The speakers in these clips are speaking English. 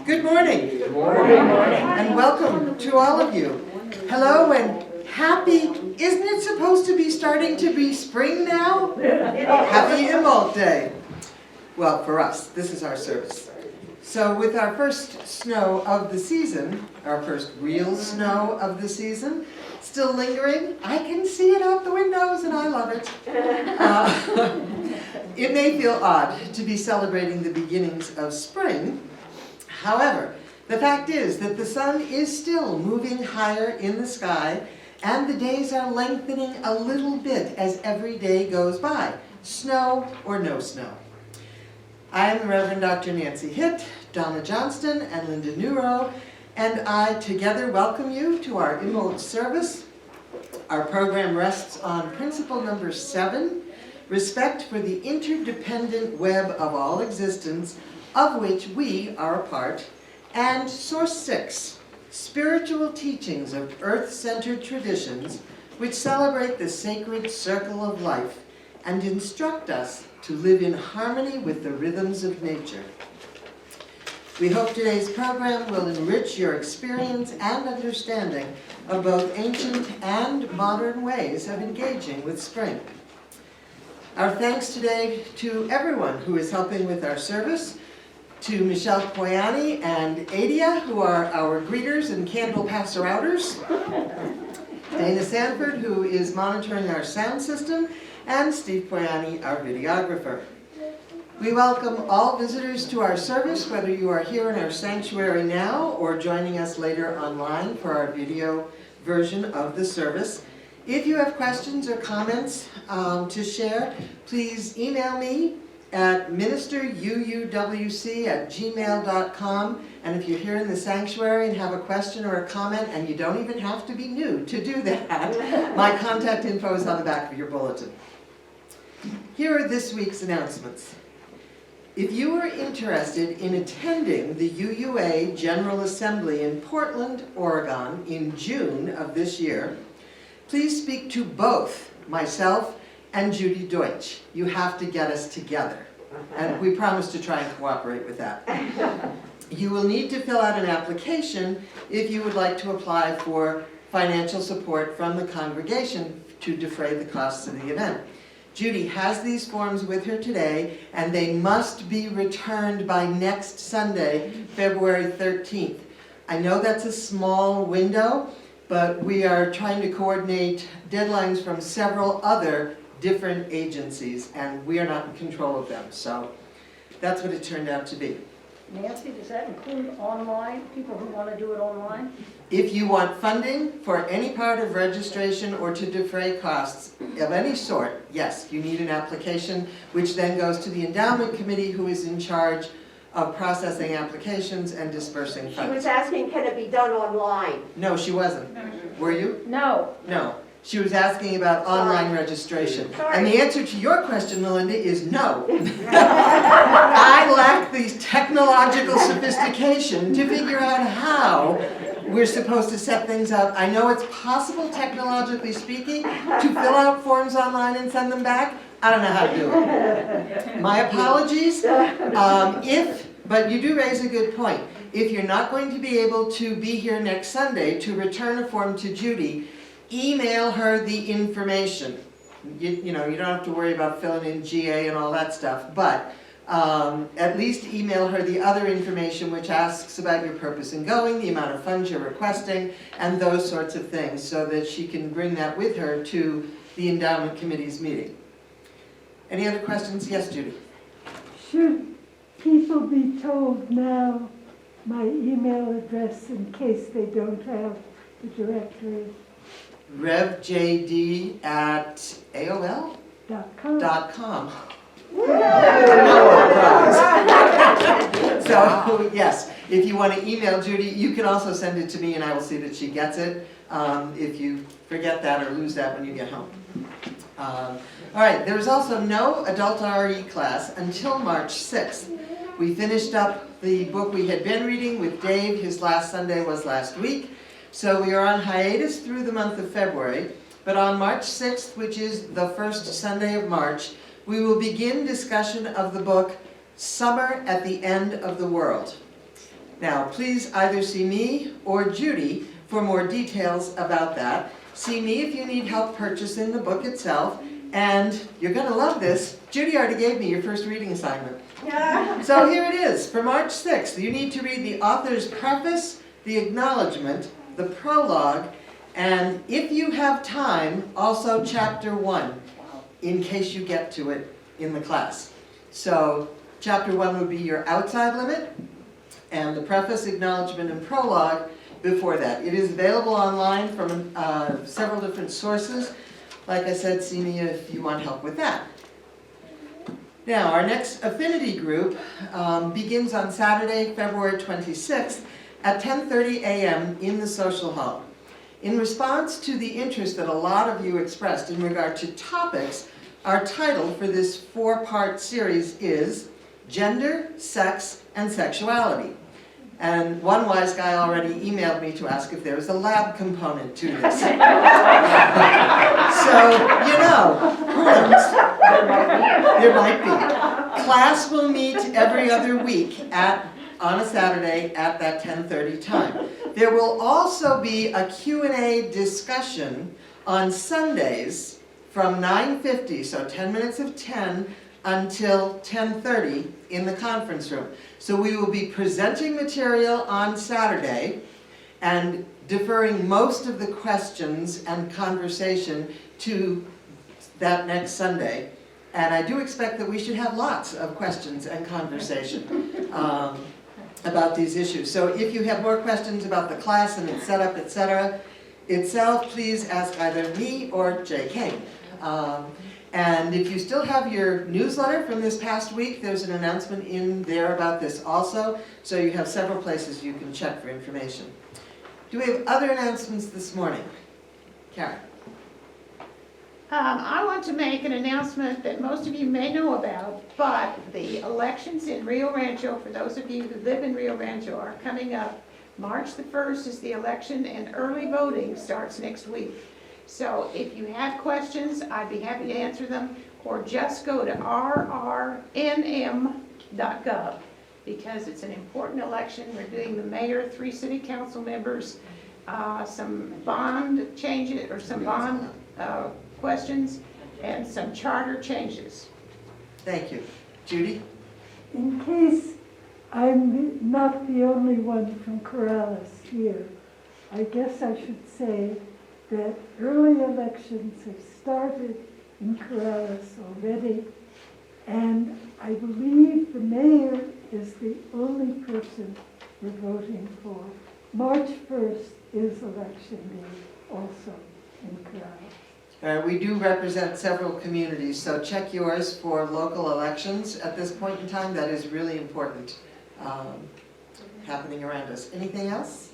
Good morning. Good morning. And welcome to all of you. Hello and happy, isn't it supposed to be starting to be spring now? Happy Imbolc Day. Well, for us, this is our service. So with our first snow of the season, our first real snow of the season, still lingering, I can see it out the windows and I love it. It may feel odd to be celebrating the beginnings of spring. However, the fact is that the sun is still moving higher in the sky and the days are lengthening a little bit as every day goes by, snow or no snow. I am the Reverend Dr. Nancy Hitt, Donna Johnston, and Linda Neuro, and I together welcome you to our Imbolc service. Our program rests on principle number 7, respect for the interdependent web of all existence, of which we are a part, and source 6, spiritual teachings of earth-centered traditions which celebrate the sacred circle of life and instruct us to live in harmony with the rhythms of nature. We hope today's program will enrich your experience and understanding of both ancient and modern ways of engaging with spring. Our thanks today to everyone who is helping with our service, to Michelle Poyani and Adia, who are our greeters and candle passer-outers, Dana Sanford, who is monitoring our sound system, and Steve Poyani, our videographer. We welcome all visitors to our service, whether you are here in our sanctuary now or joining us later online for our video version of the service. If you have questions or comments to share, please email me at ministeruuwc@gmail.com. And if you're here in the sanctuary and have a question or a comment, and you don't even have to be new to do that, my contact info is on the back of your bulletin. Here are this week's announcements. If you are interested in attending the UUA General Assembly in Portland, Oregon in June of this year, please speak to both myself and Judy Deutsch. You have to get us together, and we promise to try and cooperate with that. You will need to fill out an application if you would like to apply for financial support from the congregation to defray the costs of the event. Judy has these forms with her today, and they must be returned by next Sunday, February 13th. I know that's a small window, but we are trying to coordinate deadlines from several other different agencies, and we are not in control of them. So that's what it turned out to be. Nancy, does that include online, people who want to do it online? If you want funding for any part of registration or to defray costs of any sort, yes, you need an application, which then goes to the endowment committee, who is in charge of processing applications and dispersing funds. She was asking, can it be done online? No, she wasn't. Were you? No. No. She was asking about online registration. Sorry. And the answer to your question, Melinda, is no. I lack the technological sophistication to figure out how we're supposed to set things up. I know it's possible, technologically speaking, to fill out forms online and send them back. I don't know how to do it. My apologies. But you do raise a good point. If you're not going to be able to be here next Sunday to return a form to Judy, email her the information. You know, you don't have to worry about filling in GA and all that stuff, but at least email her the other information, which asks about your purpose in going, the amount of funds you're requesting, and those sorts of things, so that she can bring that with her to the endowment committee's meeting. Any other questions? Yes, Judy? Should people be told now my email address in case they don't have the directory? revjd@aol.com. So, yes, if you want to email Judy, you can also send it to me and I will see that she gets it, if you forget that or lose that when you get home. All right, there's also no adult RE class until March 6th. We finished up the book we had been reading with Dave. His last Sunday was last week. So we are on hiatus through the month of February, but on March 6th, which is the first Sunday of March, we will begin discussion of the book Summer at the End of the World. Now, please either see me or Judy for more details about that. See me if you need help purchasing the book itself. And you're going to love this. Judy already gave me your first reading assignment. So here it is. For March 6th, you need to read the author's preface, the acknowledgement, the prologue, and if you have time, also chapter 1, in case you get to it in the class. So chapter 1 would be your outside limit, and the preface, acknowledgement, and prologue before that. It is available online from several different sources. Like I said, see me if you want help with that. Now, our next affinity group begins on Saturday, February 26th at 10:30 a.m. in the social hall. In response to the interest that a lot of you expressed in regard to topics, our title for this 4-part series is Gender, Sex, and Sexuality. And one wise guy already emailed me to ask if there was a lab component to this. So, you know, who knows? There might be. Class will meet every other week on a Saturday at that 10:30 time. There will also be a Q&A discussion on Sundays from 9:50, so 10 minutes of 10, until 10:30 in the conference room. So we will be presenting material on Saturday and deferring most of the questions and conversation to that next Sunday. And I do expect that we should have lots of questions and conversation about these issues. So if you have more questions about the class and its setup, etc., itself, please ask either me or Jay Kane. And if you still have your newsletter from this past week, there's an announcement in there about this also, so you have several places you can check for information. Do we have other announcements this morning? Karen? I want to make an announcement that most of you may know about, but the elections in Rio Rancho, for those of you who live in Rio Rancho, are coming up. March the 1st is the election, and early voting starts next week. So if you have questions, I'd be happy to answer them, or just go to rrnm.gov, because it's an important election. We're doing the mayor, 3 city council members, some bond changes, or some bond questions, and some charter changes. Thank you. Judy? In case I'm not the only one from Corrales here, I guess I should say that early elections have started in Corrales already, and I believe the mayor is the only person we're voting for. March 1st is election day also in Corrales. We do represent several communities, so check yours for local elections at this point in time. That is really important happening around us. Anything else?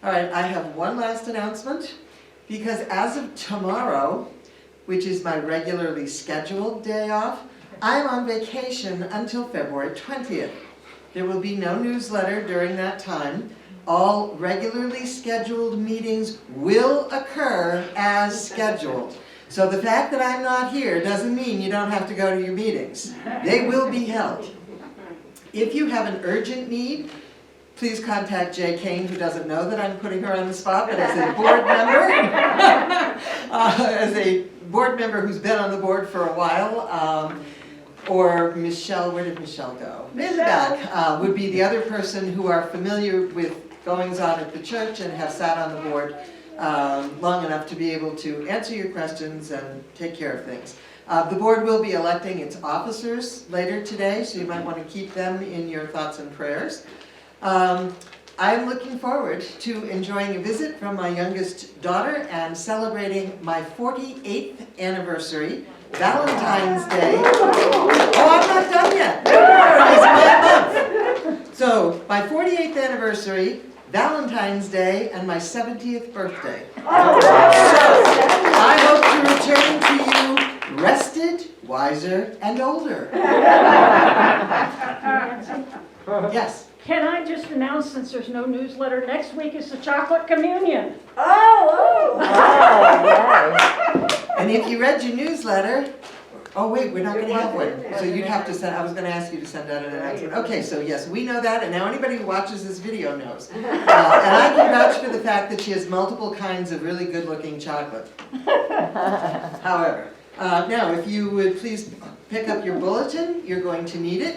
All right, I have one last announcement, because as of tomorrow, which is my regularly scheduled day off, I'm on vacation until February 20th. There will be no newsletter during that time. All regularly scheduled meetings will occur as scheduled. So the fact that I'm not here doesn't mean you don't have to go to your meetings. They will be held. If you have an urgent need, please contact Jay Kane, who doesn't know that I'm putting her on the spot, but as a board member, who's been on the board for a while, or Michelle, where did Michelle go? In the back, would be the other person who are familiar with goings on at the church and have sat on the board long enough to be able to answer your questions and take care of things. The board will be electing its officers later today, so you might want to keep them in your thoughts and prayers. I'm looking forward to enjoying a visit from my youngest daughter and celebrating my 48th anniversary, Valentine's Day. Oh, I'm not done yet. It's my month. So, my 48th anniversary, Valentine's Day, and my 70th birthday. So, I hope to return to you rested, wiser, and older. Yes? Can I just announce, since there's no newsletter, next week is the chocolate communion. Oh! And if you read your newsletter, Oh, wait, we're not It gonna have one. wasn't? So you'd have to send, I was gonna ask you to send out an announcement. Okay, so yes, we know that, and now anybody who watches this video knows. And I can vouch for the fact that she has multiple kinds of really good-looking chocolate. However, now, if you would please pick up your bulletin, you're going to need it.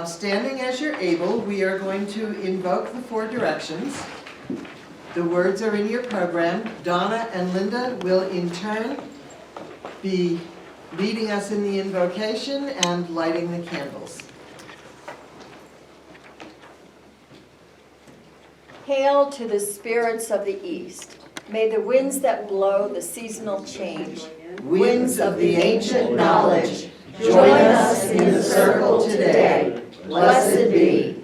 Standing as you're able, we are going to invoke the 4 directions. The words are in your program. Donna and Linda will in turn be leading us in the invocation and lighting the candles. Hail to the spirits of the east. May the winds that blow the seasonal change, Winds of the ancient knowledge, join us in the circle today. Blessed be.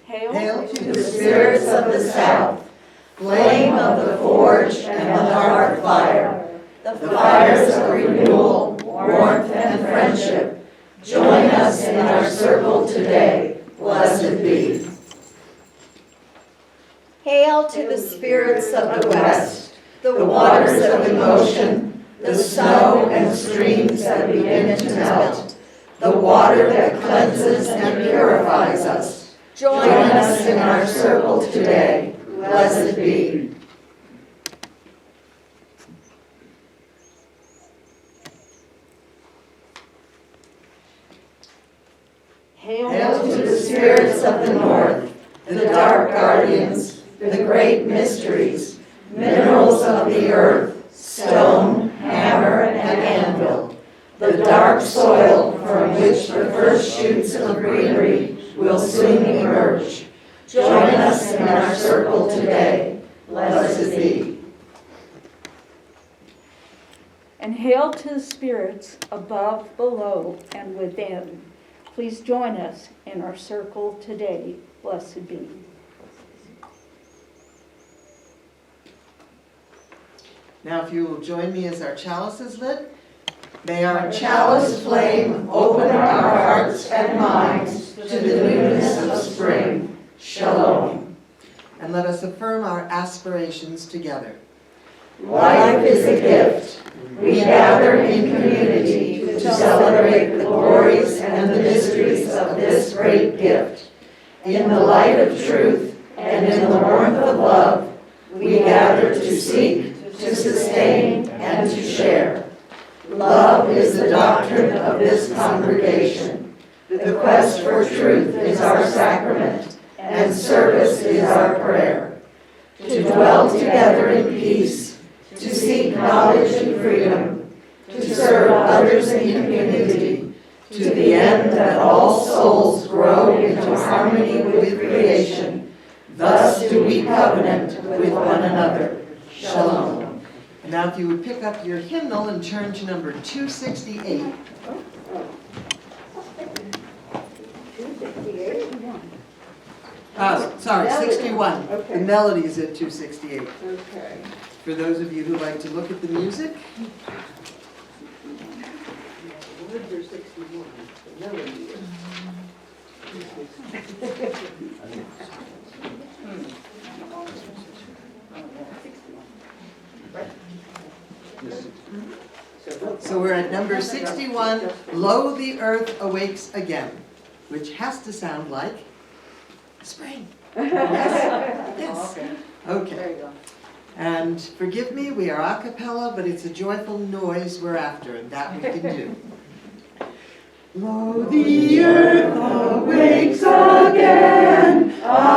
Hail to the spirits of the south, flame of the forge and the hearth fire, the fires of renewal, warmth and friendship. Join us in our circle today. Blessed be. Hail to the spirits of the west, The waters of emotion, the snow and streams that begin to melt, the water that cleanses and purifies us. Join us in our circle today. Blessed be. Hail to the spirits of the north, the dark guardians, the great mysteries, minerals of the earth, stone, hammer, and anvil, the dark soil from which the first shoots of greenery will soon emerge. Join us in our circle today. Blessed be. And hail to the spirits above, below, and within. Please join us in our circle today. Blessed be. Now, if you will join me as our chalice is lit. May our chalice flame open our hearts and minds to the newness of spring. Shalom. And let us affirm our aspirations together. Life is a gift. We gather in community to celebrate the glories and the mysteries of this great gift. In the light of truth and in the warmth of love, we gather to seek, to sustain, and to share. Love is the doctrine of this congregation. The quest for truth is our sacrament, and service is our prayer. To dwell together in peace, to seek knowledge and freedom, to serve others in community, to the end that all souls grow into harmony with creation. Thus do we covenant with one another. Shalom. And now if you would pick up your hymnal and turn to number 268. 268? Sorry, 61. Okay. The melody is at 268. Okay. For those of you who like to look at the music. Words are 61, the melody is. So we're at number 61, Lo, the earth awakes again, which has to sound like spring. Yes? Yes. Okay. There you go. And forgive me, we are a cappella, but it's a joyful noise we're after, and that we can do. Lo, the earth awakes again, alleluia,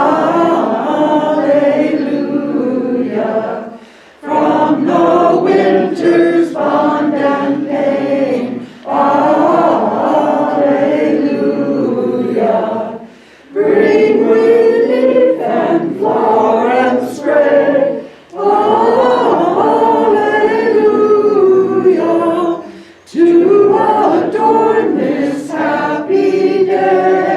from the winter's bond and pain, alleluia, bring relief and flower and spray, alleluia, to adorn this happy day.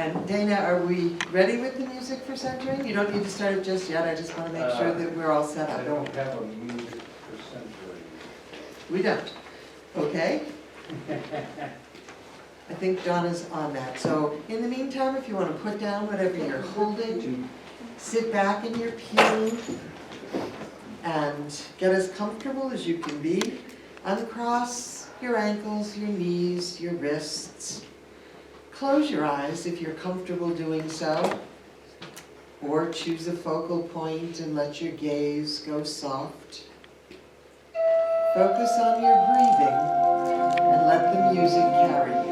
And Dana, are we ready with the music for centering? You don't need to start it just yet, I just want to make sure that we're all set I up. don't have a music for centering. We don't, okay? I think Donna's on that. So in the meantime, if you want to put down whatever you're holding, sit back in your pew and get as comfortable as you can be. Uncross your ankles, your knees, your wrists. Close your eyes if you're comfortable doing so. Or choose a focal point and let your gaze go soft. Focus on your breathing and let the music carry you.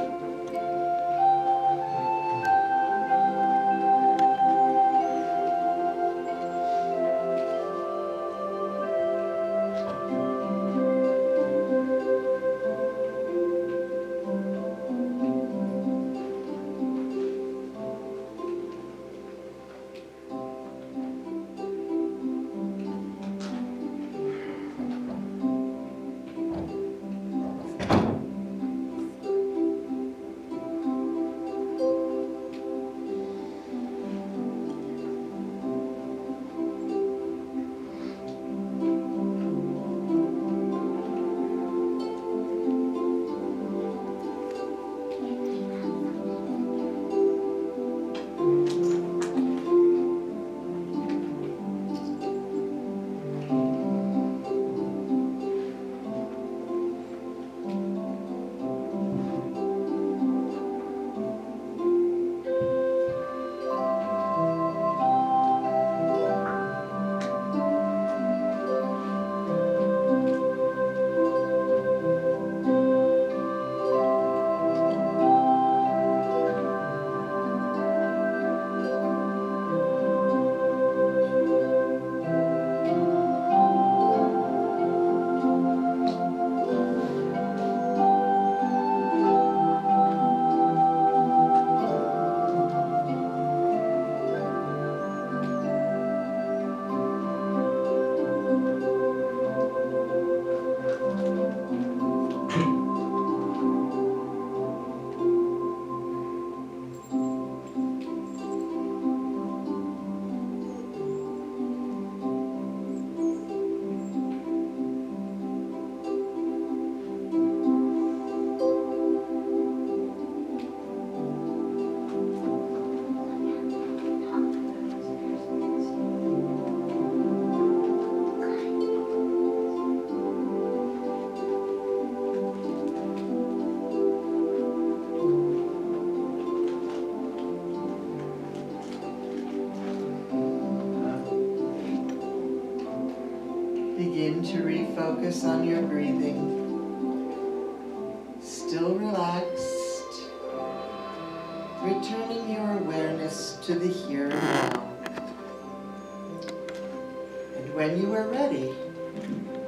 Begin to refocus on your breathing. Still relaxed, returning your awareness to the here and now. And when you are ready,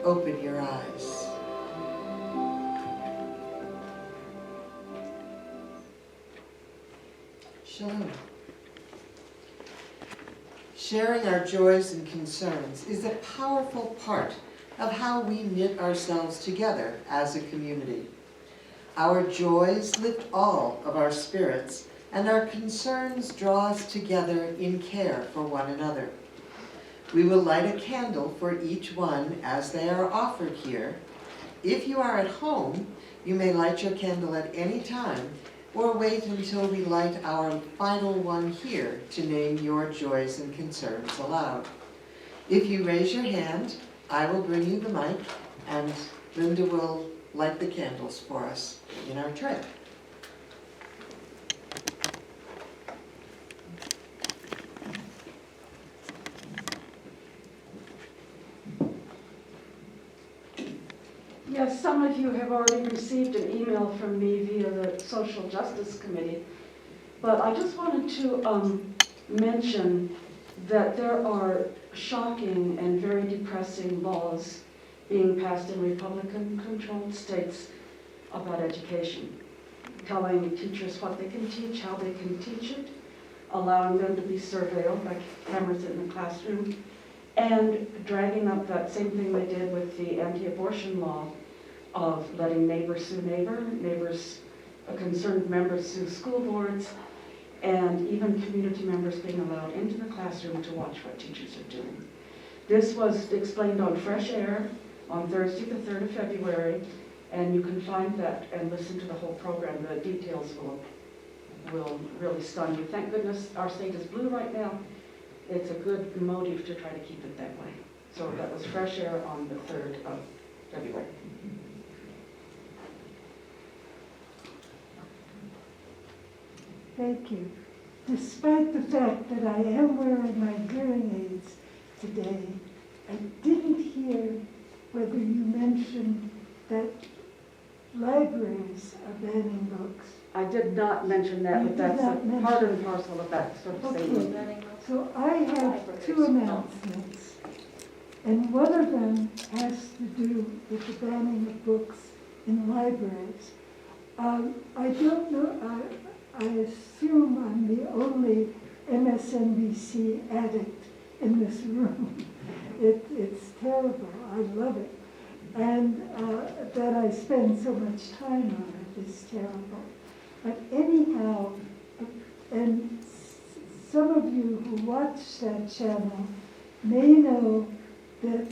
open your eyes. Shalom. Sharing our joys and concerns is a powerful part of how we knit ourselves together as a community. Our joys lift all of our spirits, and our concerns draw us together in care for one another. We will light a candle for each one as they are offered here. If you are at home, you may light your candle at any time, or wait until we light our final one here to name your joys and concerns aloud. If you raise your hand, I will bring you the mic, and Linda will light the candles for us in our tray. Yes, some of you have already received an email from me via the Social Justice Committee, but I just wanted to mention that there are shocking and very depressing laws being passed in Republican-controlled states about education, telling teachers what they can teach, how they can teach it, allowing them to be surveilled by cameras in the classroom, and dragging up that same thing they did with the anti-abortion law of letting neighbors sue neighbors, concerned members sue school boards, and even community members being allowed into the classroom to watch what teachers are doing. This was explained on Fresh Air on Thursday, the 3rd of February, and you can find that and listen to the whole program. The details will really stun you. Thank goodness our state is blue right now. It's a good motive to try to keep it that way. So that was Fresh Air on the 3rd of February. Thank you. Despite the fact that I am wearing my hearing aids today, I didn't hear whether you mentioned that libraries are banning books. I did not mention that, You but did that's not a mention part it. and parcel of that sort of Okay. statement. So I have two announcements, and one of them has to do with the banning of books in libraries. I don't know, I assume I'm the only MSNBC addict in this room. It's terrible, I love it. And that I spend so much time on it is terrible. But anyhow, and some of you who watch that channel may know that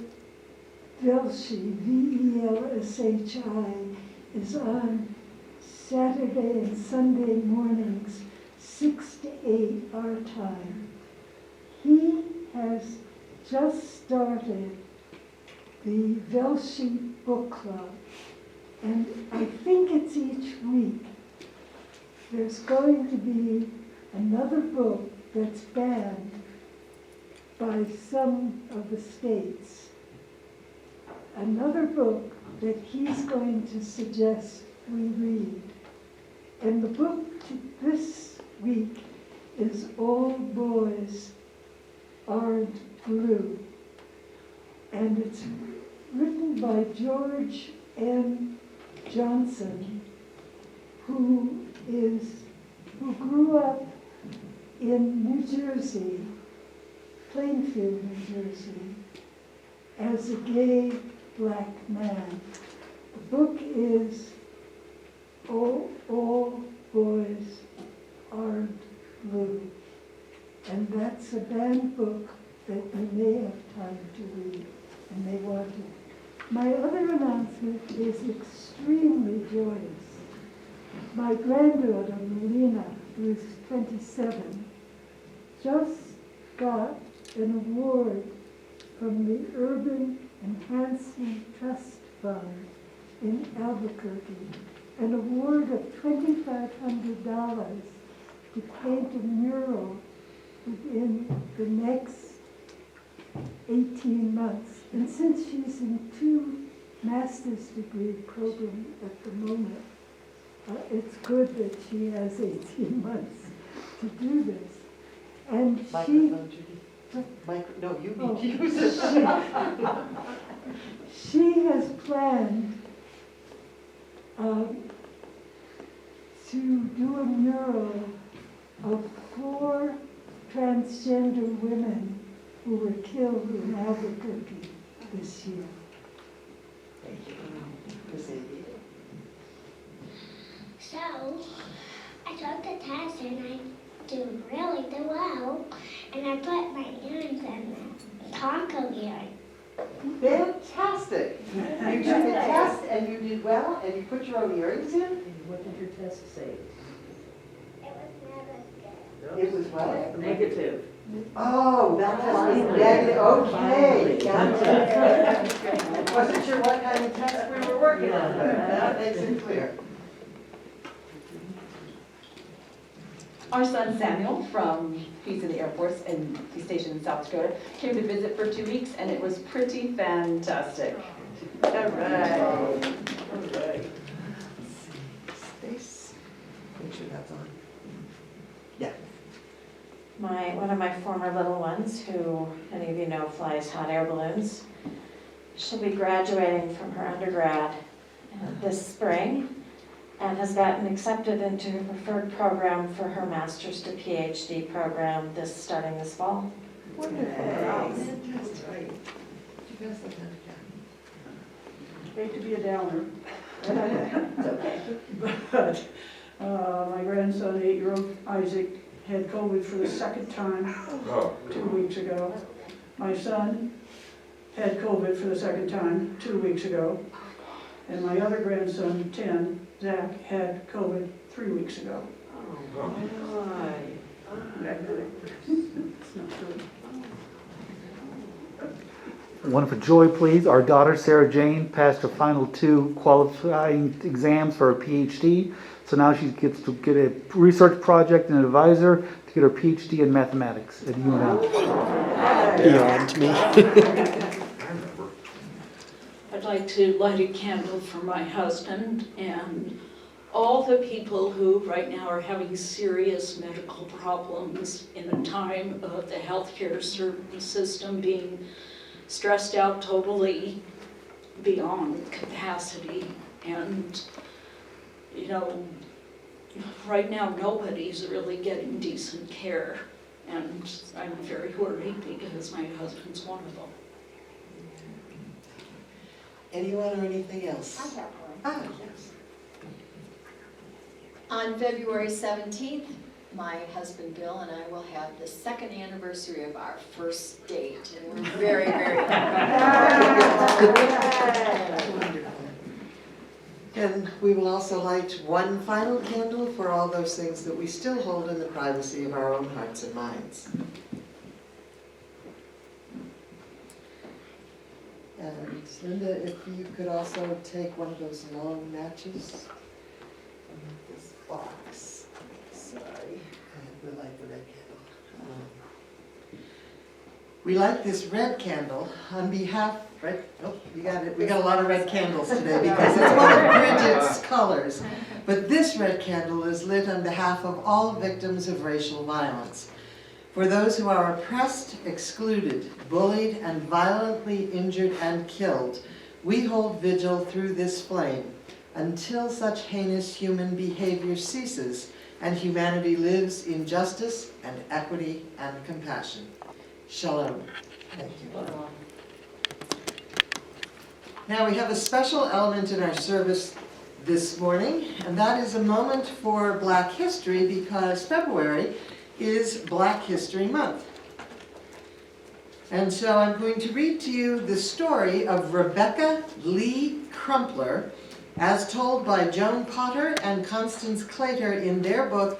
Velshi, V-E-L-S-H-I, is on Saturday and Sunday mornings, 6 to 8 our time. He has just started the Velshi Book Club, and I think it's each week. There's going to be another book that's banned by some of the states. Another book that he's going to suggest we read. And the book this week is All Boys Aren't Blue. And it's written by George N. Johnson, who grew up in New Jersey, Plainfield, New Jersey, as a gay black man. The book is All Boys Aren't Blue. And that's a banned book that you may have time to read and may want to. My other announcement is extremely joyous. My granddaughter, Melina, who is 27, just got an award from the Urban Enhancement Trust Fund in Albuquerque, an award of $2,500 to paint a mural within the next 18 months. And since she's in 2 master's degree programs at the moment, it's good that she has 18 months to do this. And Microphone, Judy. No, you need to use it. she has planned to do a mural of 4 transgender women who were killed in Albuquerque this year. Thank you. Miss Amy. So, I took the test and I did really well, and I put my earrings in the taco earring. Fantastic. You took the test and you did well and you put your own earrings in? What did your test say? It was never good. It was what? Negative. Oh, that test was negative. Okay, gotcha. Wasn't sure what kind of test we were working on, but that makes it clear. Our son Samuel, he's in the Air Force and he's stationed in South Dakota, came to visit for 2 weeks and it was pretty fantastic. All right. All right. Space. Make sure that's on. Yeah. One of my former little ones, who many of you know flies hot air balloons, she'll be graduating from her undergrad this spring and has gotten accepted into her preferred program for her master's to PhD program starting this fall. Wonderful. Fantastic. Right. You guys look Hate to be a downer. It's okay. But my grandson, 8-year-old Isaac, had COVID for the second time 2 weeks ago. My son had COVID for the second time 2 weeks ago. And my other grandson, 10, Zach, had COVID 3 weeks ago. It's not good. One for Joy, please. Our daughter, Sarah Jane, passed her final 2 qualifying exams for her PhD. So now she gets to get a research project and an advisor to get her PhD in mathematics at UNL. Beyond me. I'd like to light a candle for my husband and all the people who right now are having serious medical problems in a time of the healthcare system being stressed out totally beyond capacity. And, you know, right now nobody's really getting decent care. And I'm very worried because my husband's one of them. Anyone or anything else? I have one. Ah, yes. On February 17th, my husband Bill and I will have the 2nd anniversary of our first date, and we're very, very happy. Wonderful. And we will also light one final candle for all those things that we still hold in the privacy of our own hearts and minds. And Linda, if you could also take one of those long matches from this box. Sorry, and we'll light the red candle. We light this red candle on behalf, right? Oh, you got it. We got a lot of red candles today because it's one of Bridget's colors. But this red candle is lit on behalf of all victims of racial violence. For those who are oppressed, excluded, bullied, and violently injured and killed, we hold vigil through this flame until such heinous human behavior ceases and humanity lives in justice and equity and compassion. Shalom. Thank you. Now we have a special element in our service this morning, and that is a moment for Black history because February is Black History Month. And so I'm going to read to you the story of Rebecca Lee Crumpler, as told by Joan Potter and Constance Claytor in their book,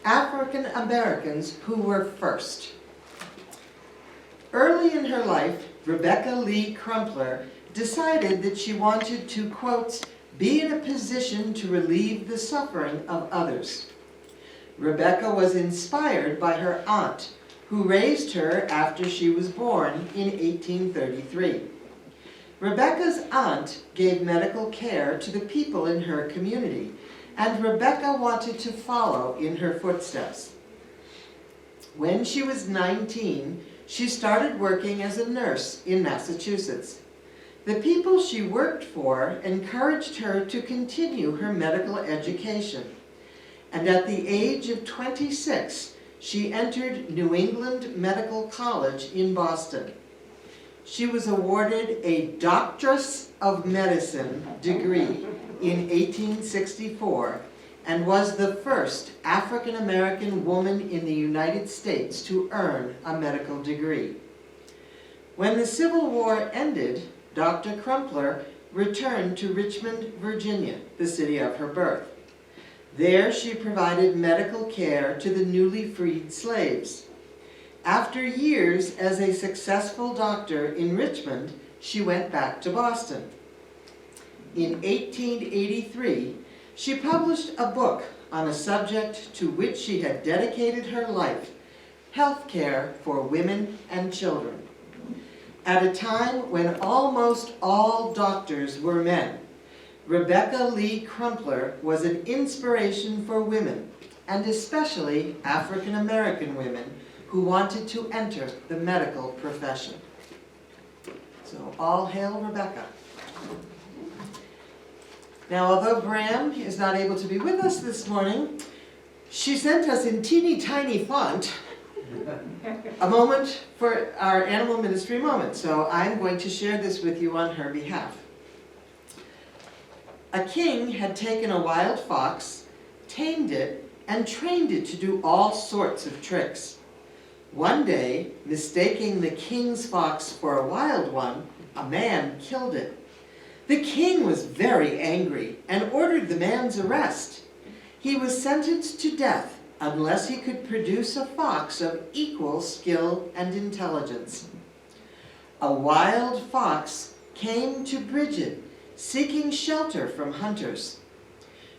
African Americans Who Were First. Early in her life, Rebecca Lee Crumpler decided that she wanted to, quote, be in a position to relieve the suffering of others. Rebecca was inspired by her aunt, who raised her after she was born in 1833. Rebecca's aunt gave medical care to the people in her community, and Rebecca wanted to follow in her footsteps. When she was 19, she started working as a nurse in Massachusetts. The people she worked for encouraged her to continue her medical education. And at the age of 26, she entered New England Medical College in Boston. She was awarded a Doctorate of Medicine degree in 1864 and was the first African American woman in the United States to earn a medical degree. When the Civil War ended, Dr. Crumpler returned to Richmond, Virginia, the city of her birth. There she provided medical care to the newly freed slaves. After years as a successful doctor in Richmond, she went back to Boston. In 1883, she published a book on a subject to which she had dedicated her life, health care for women and children. At a time when almost all doctors were men, Rebecca Lee Crumpler was an inspiration for women, and especially African American women who wanted to enter the medical profession. So all hail Rebecca. Now, although Bram is not able to be with us this morning, she sent us in teeny tiny font a moment for our animal ministry moment. So I'm going to share this with you on her behalf. A king had taken a wild fox, tamed it, and trained it to do all sorts of tricks. One day, mistaking the king's fox for a wild one, a man killed it. The king was very angry and ordered the man's arrest. He was sentenced to death unless he could produce a fox of equal skill and intelligence. A wild fox came to Bridget, seeking shelter from hunters.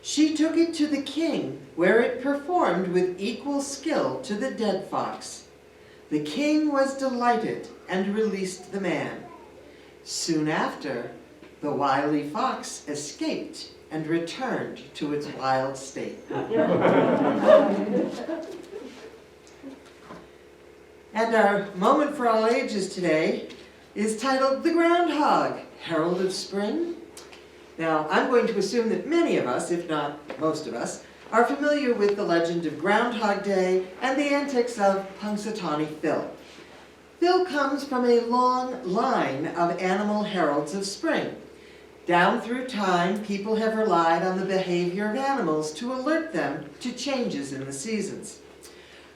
She took it to the king, where it performed with equal skill to the dead fox. The king was delighted and released the man. Soon after, the wily fox escaped and returned to its wild state. And our moment for all ages today is titled The Groundhog, Herald of Spring. Now, I'm going to assume that many of us, if not most of us, are familiar with the legend of Groundhog Day and the antics of Punxsutawney Phil. Phil comes from a long line of animal heralds of spring. Down through time, people have relied on the behavior of animals to alert them to changes in the seasons.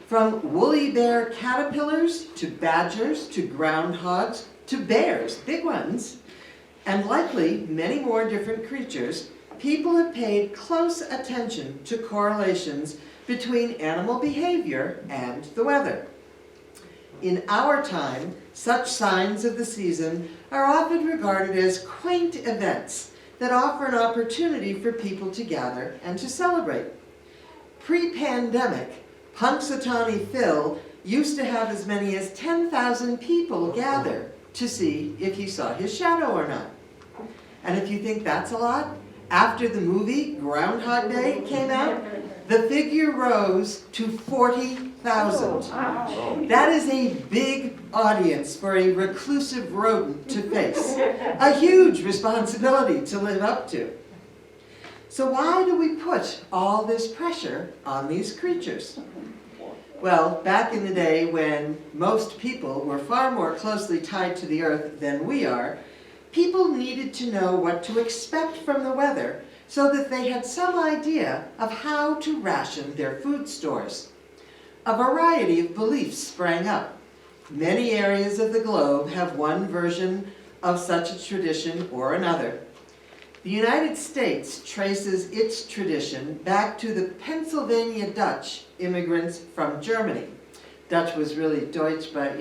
From woolly bear caterpillars, to badgers, to groundhogs, to bears, big ones, and likely many more different creatures, people have paid close attention to correlations between animal behavior and the weather. In our time, such signs of the season are often regarded as quaint events that offer an opportunity for people to gather and to celebrate. Pre-pandemic, Punxsutawney Phil used to have as many as 10,000 people gather to see if he saw his shadow or not. And if you think that's a lot, after the movie Groundhog Day came out, the figure rose to 40,000. That is a big audience for a reclusive rodent to face. A huge responsibility to live up to. So why do we put all this pressure on these creatures? Well, back in the day when most people were far more closely tied to the earth than we are, people needed to know what to expect from the weather so that they had some idea of how to ration their food stores. A variety of beliefs sprang up. Many areas of the globe have one version of such a tradition or another. The United States traces its tradition back to the Pennsylvania Dutch immigrants from Germany. Dutch was really Deutsch, but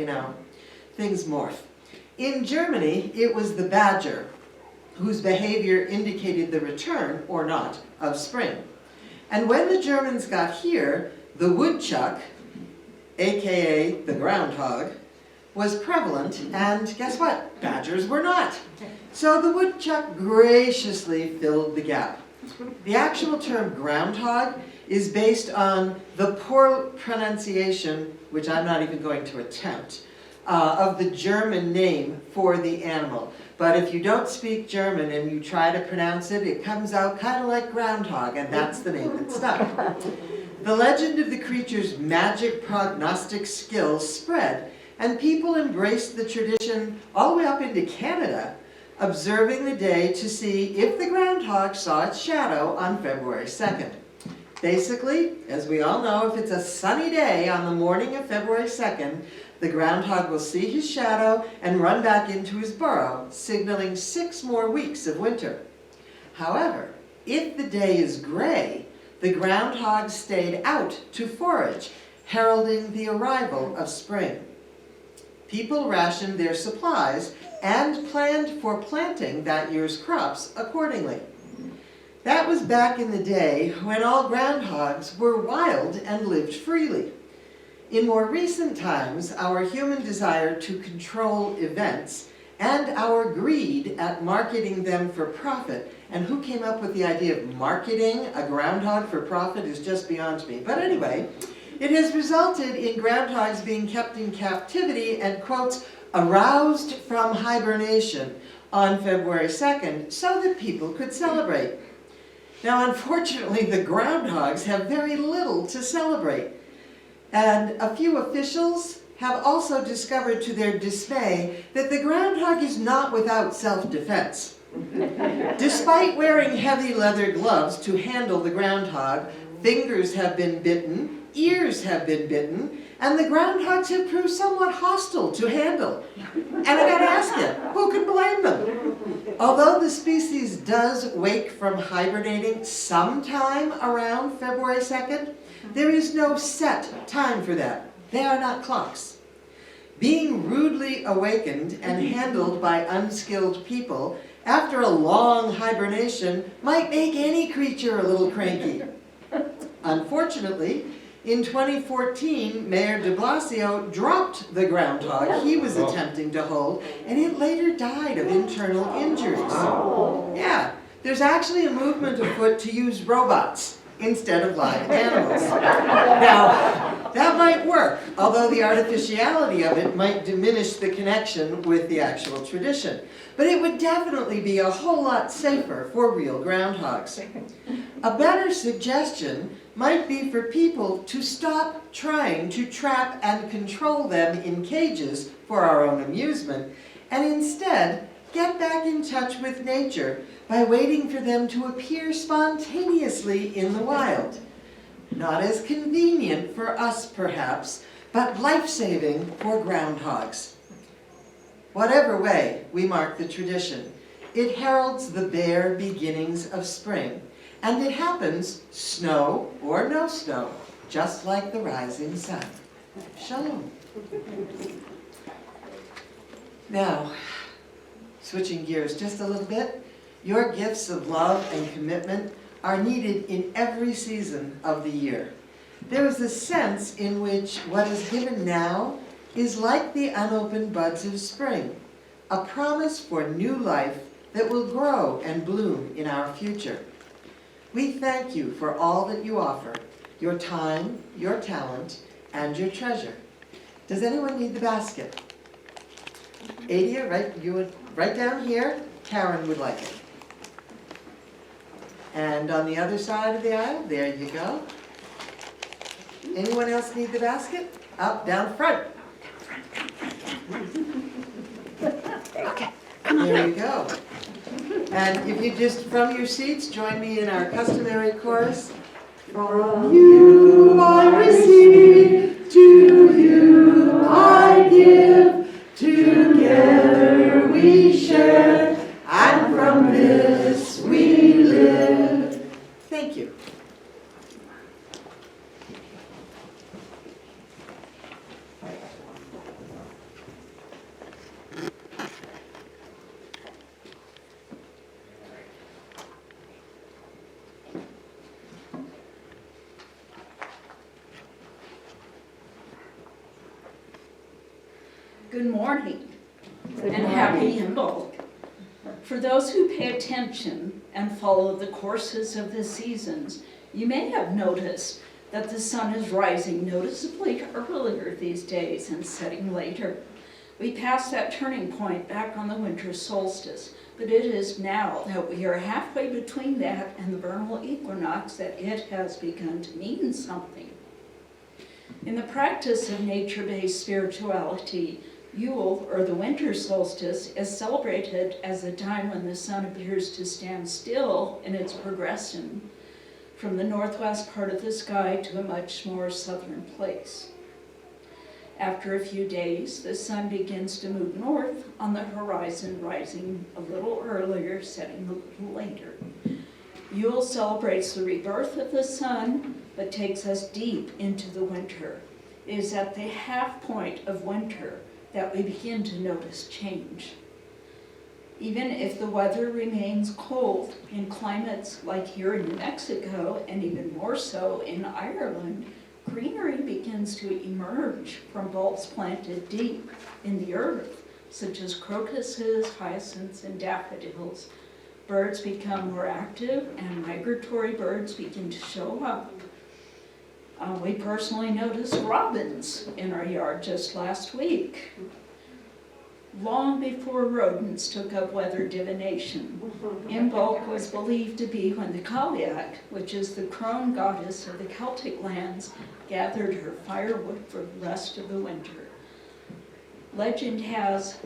things morph. In Germany, it was the badger, whose behavior indicated the return, or not, of spring. And when the Germans got here, the woodchuck, aka the groundhog, was prevalent, and guess what? Badgers were not. So the woodchuck graciously filled the gap. The actual term groundhog is based on the poor pronunciation, which I'm not even going to attempt, of the German name for the animal. But if you don't speak German and you try to pronounce it, it comes out kind of like groundhog, and that's the name that stuck. The legend of the creature's magic prognostic skills spread, and people embraced the tradition all the way up into Canada, observing the day to see if the groundhog saw its shadow on February 2nd. Basically, as we all know, if it's a sunny day on the morning of February 2nd, the groundhog will see his shadow and run back into his burrow, signaling 6 more weeks of winter. However, if the day is gray, the groundhog stayed out to forage, heralding the arrival of spring. People rationed their supplies and planned for planting that year's crops accordingly. That was back in the day when all groundhogs were wild and lived freely. In more recent times, our human desire to control events and our greed at marketing them for profit, and who came up with the idea of marketing a groundhog for profit is just beyond me. But anyway, it has resulted in groundhogs being kept in captivity and, quotes, aroused from hibernation on February 2nd so that people could celebrate. Now, unfortunately, the groundhogs have very little to celebrate. And a few officials have also discovered to their dismay that the groundhog is not without self-defense. Despite wearing heavy leather gloves to handle the groundhog, fingers have been bitten, ears have been bitten, and the groundhogs have proved somewhat hostile to handle. And I gotta ask you, who can blame them? Although the species does wake from hibernating sometime around February 2nd, there is no set time for that. They are not clocks. Being rudely awakened and handled by unskilled people after a long hibernation might make any creature a little cranky. Unfortunately, in 2014, Mayor de Blasio dropped the groundhog he was attempting to hold, and it later died of internal injuries. Yeah, there's actually a movement afoot to use robots instead of live animals. Now, that might work, although the artificiality of it might diminish the connection with the actual tradition. But it would definitely be a whole lot safer for real groundhogs. A better suggestion might be for people to stop trying to trap and control them in cages for our own amusement, and instead get back in touch with nature by waiting for them to appear spontaneously in the wild. Not as convenient for us, perhaps, but life-saving for groundhogs. Whatever way we mark the tradition, it heralds the bare beginnings of spring, and it happens snow or no snow, just like the rising sun. Shalom. Now, switching gears just a little bit, your gifts of love and commitment are needed in every season of the year. There is a sense in which what is given now is like the unopened buds of spring, a promise for new life that will grow and bloom in our future. We thank you for all that you offer, your time, your talent, and your treasure. Does anyone need the basket? Adia, right down here, Karen would like it. And on the other side of the aisle, there you go. Anyone else need the basket? Up, down front. Okay, come on. There you go. And if you just, from your seats, join me in our customary chorus. From you I receive, to you I give, together we share, and from this we live. Thank you. Good morning and happy Imbolc. For those who pay attention and follow the courses of the seasons, you may have noticed that the sun is rising noticeably earlier these days and setting later. We passed that turning point back on the winter solstice, but it is now that we are halfway between that and the vernal equinox that it has begun to mean something. In the practice of nature-based spirituality, Yule, or the winter solstice, is celebrated as a time when the sun appears to stand still in its progression from the northwest part of the sky to a much more southern place. After a few days, the sun begins to move north on the horizon, rising a little earlier, setting a little later. Yule celebrates the rebirth of the sun, but takes us deep into the winter. It is at the half point of winter that we begin to notice change. Even if the weather remains cold in climates like here in New Mexico, and even more so in Ireland, greenery begins to emerge from bulbs planted deep in the earth, such as crocuses, hyacinths, and daffodils. Birds become more active and migratory birds begin to show up. We personally noticed robins in our yard just last week, long before rodents took up weather divination. Imbolc was believed to be when the Cailleach, which is the crone goddess of the Celtic lands, gathered her firewood for the rest of the winter. Legend has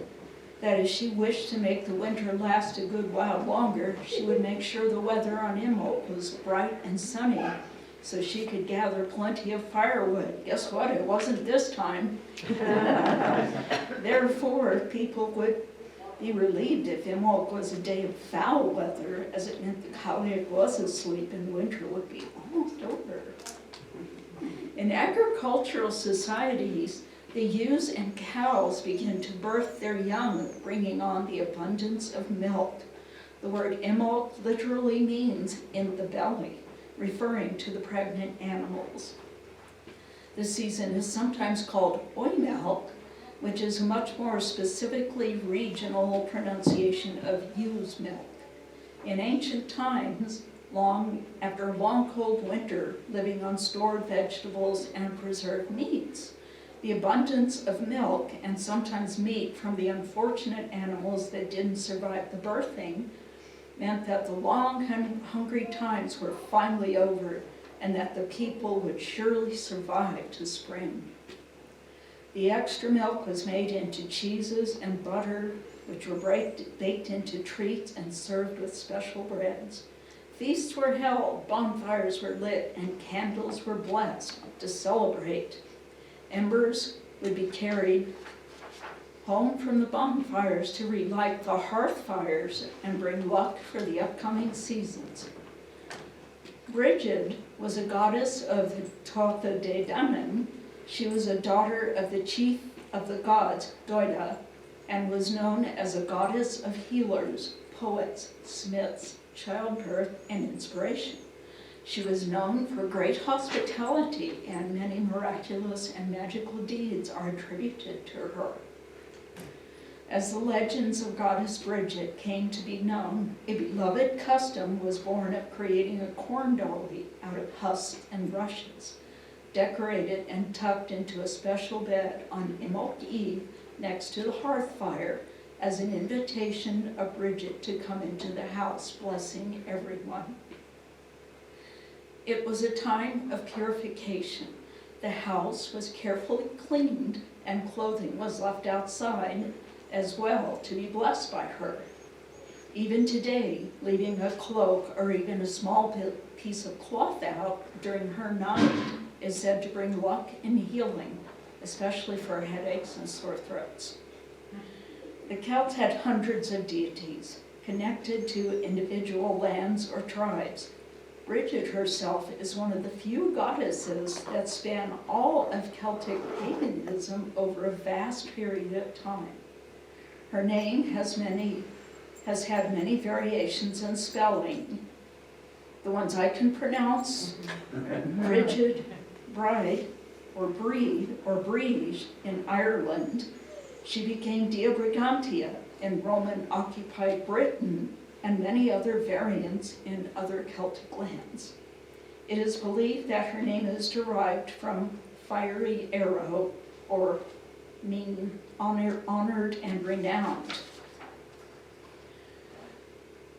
that if she wished to make the winter last a good while longer, she would make sure the weather on Imbolc was bright and sunny, so she could gather plenty of firewood. Guess what? It wasn't this time. Therefore, people would be relieved if Imbolc was a day of foul weather, as it meant the colleague was asleep and winter would be almost over. In agricultural societies, the ewes and cows begin to birth their young, bringing on the abundance of milk. The word Imbolc literally means in the belly, referring to the pregnant animals. The season is sometimes called Oimelc, which is a much more specifically regional pronunciation of ewe's milk. In ancient times, after a long cold winter, living on stored vegetables and preserved meats, the abundance of milk and sometimes meat from the unfortunate animals that didn't survive the birthing meant that the long, hungry times were finally over and that the people would surely survive to spring. The extra milk was made into cheeses and butter, which were baked into treats and served with special breads. Feasts were held, bonfires were lit, and candles were blessed to celebrate. Embers would be carried home from the bonfires to relight the hearth fires and bring luck for the upcoming seasons. Bridget was a goddess of the Tuatha De Danann. She was a daughter of the chief of the gods, Doida, and was known as a goddess of healers, poets, smiths, childbirth, and inspiration. She was known for great hospitality, and many miraculous and magical deeds are attributed to her. As the legends of Goddess Bridget came to be known, a beloved custom was born of creating a corn dolly out of husks and rushes, decorated and tucked into a special bed on Imbolc Eve next to the hearth fire as an invitation of Bridget to come into the house, blessing everyone. It was a time of purification. The house was carefully cleaned and clothing was left outside as well to be blessed by her. Even today, leaving a cloak or even a small piece of cloth out during her night is said to bring luck and healing, especially for headaches and sore throats. The Celts had hundreds of deities connected to individual lands or tribes. Bridget herself is one of the few goddesses that span all of Celtic paganism over a vast period of time. Her name has had many variations in spelling. The ones I can pronounce, Bridget, bride, or breed, or brige in Ireland. She became Dea Brigantia in Roman-occupied Britain, and many other variants in other Celtic lands. It is believed that her name is derived from fiery arrow, or meaning honored and renowned.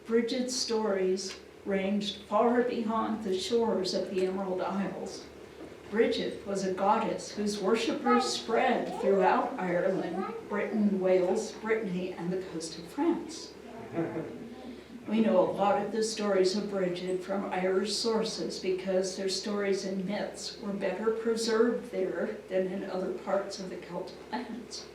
Bridget's stories ranged far beyond the shores of the Emerald Isles. Bridget was a goddess whose worshippers spread throughout Ireland, Britain, Wales, Brittany, and the coast of France. We know a lot of the stories of Bridget from Irish sources because their stories and myths were better preserved there than in other parts of the Celtic lands.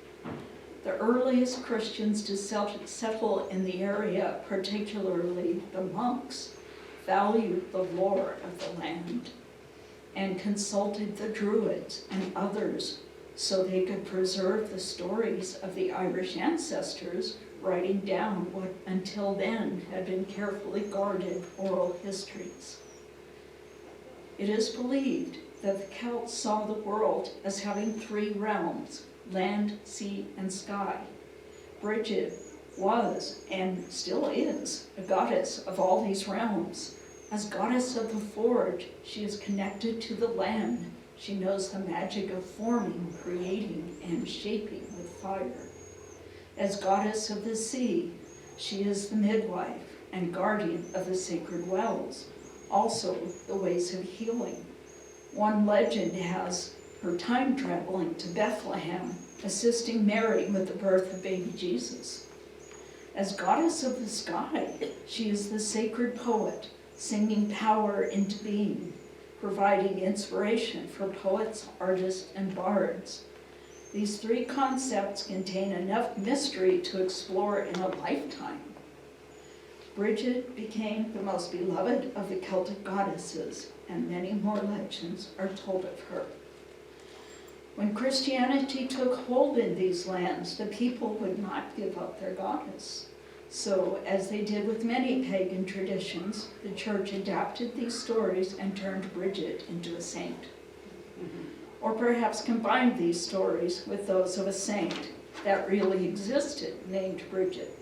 The earliest Christians to settle in the area, particularly the monks, valued the lore of the land and consulted the Druids and others so they could preserve the stories of the Irish ancestors, writing down what until then had been carefully guarded oral histories. It is believed that the Celts saw the world as having three realms: land, sea, and sky. Bridget was, and still is, a goddess of all these realms. As goddess of the forge, she is connected to the land. She knows the magic of forming, creating, and shaping with fire. As goddess of the sea, she is the midwife and guardian of the sacred wells, also the ways of healing. One legend has her time traveling to Bethlehem, assisting Mary with the birth of baby Jesus. As goddess of the sky, she is the sacred poet, singing power into being. providing inspiration for poets, artists, and bards. These three concepts contain enough mystery to explore in a lifetime. Bridget became the most beloved of the Celtic goddesses, and many more legends are told of her. When Christianity took hold in these lands, the people would not give up their goddess. So, as they did with many pagan traditions, the church adapted these stories and turned Bridget into a saint. Or perhaps combined these stories with those of a saint that really existed, named Bridget.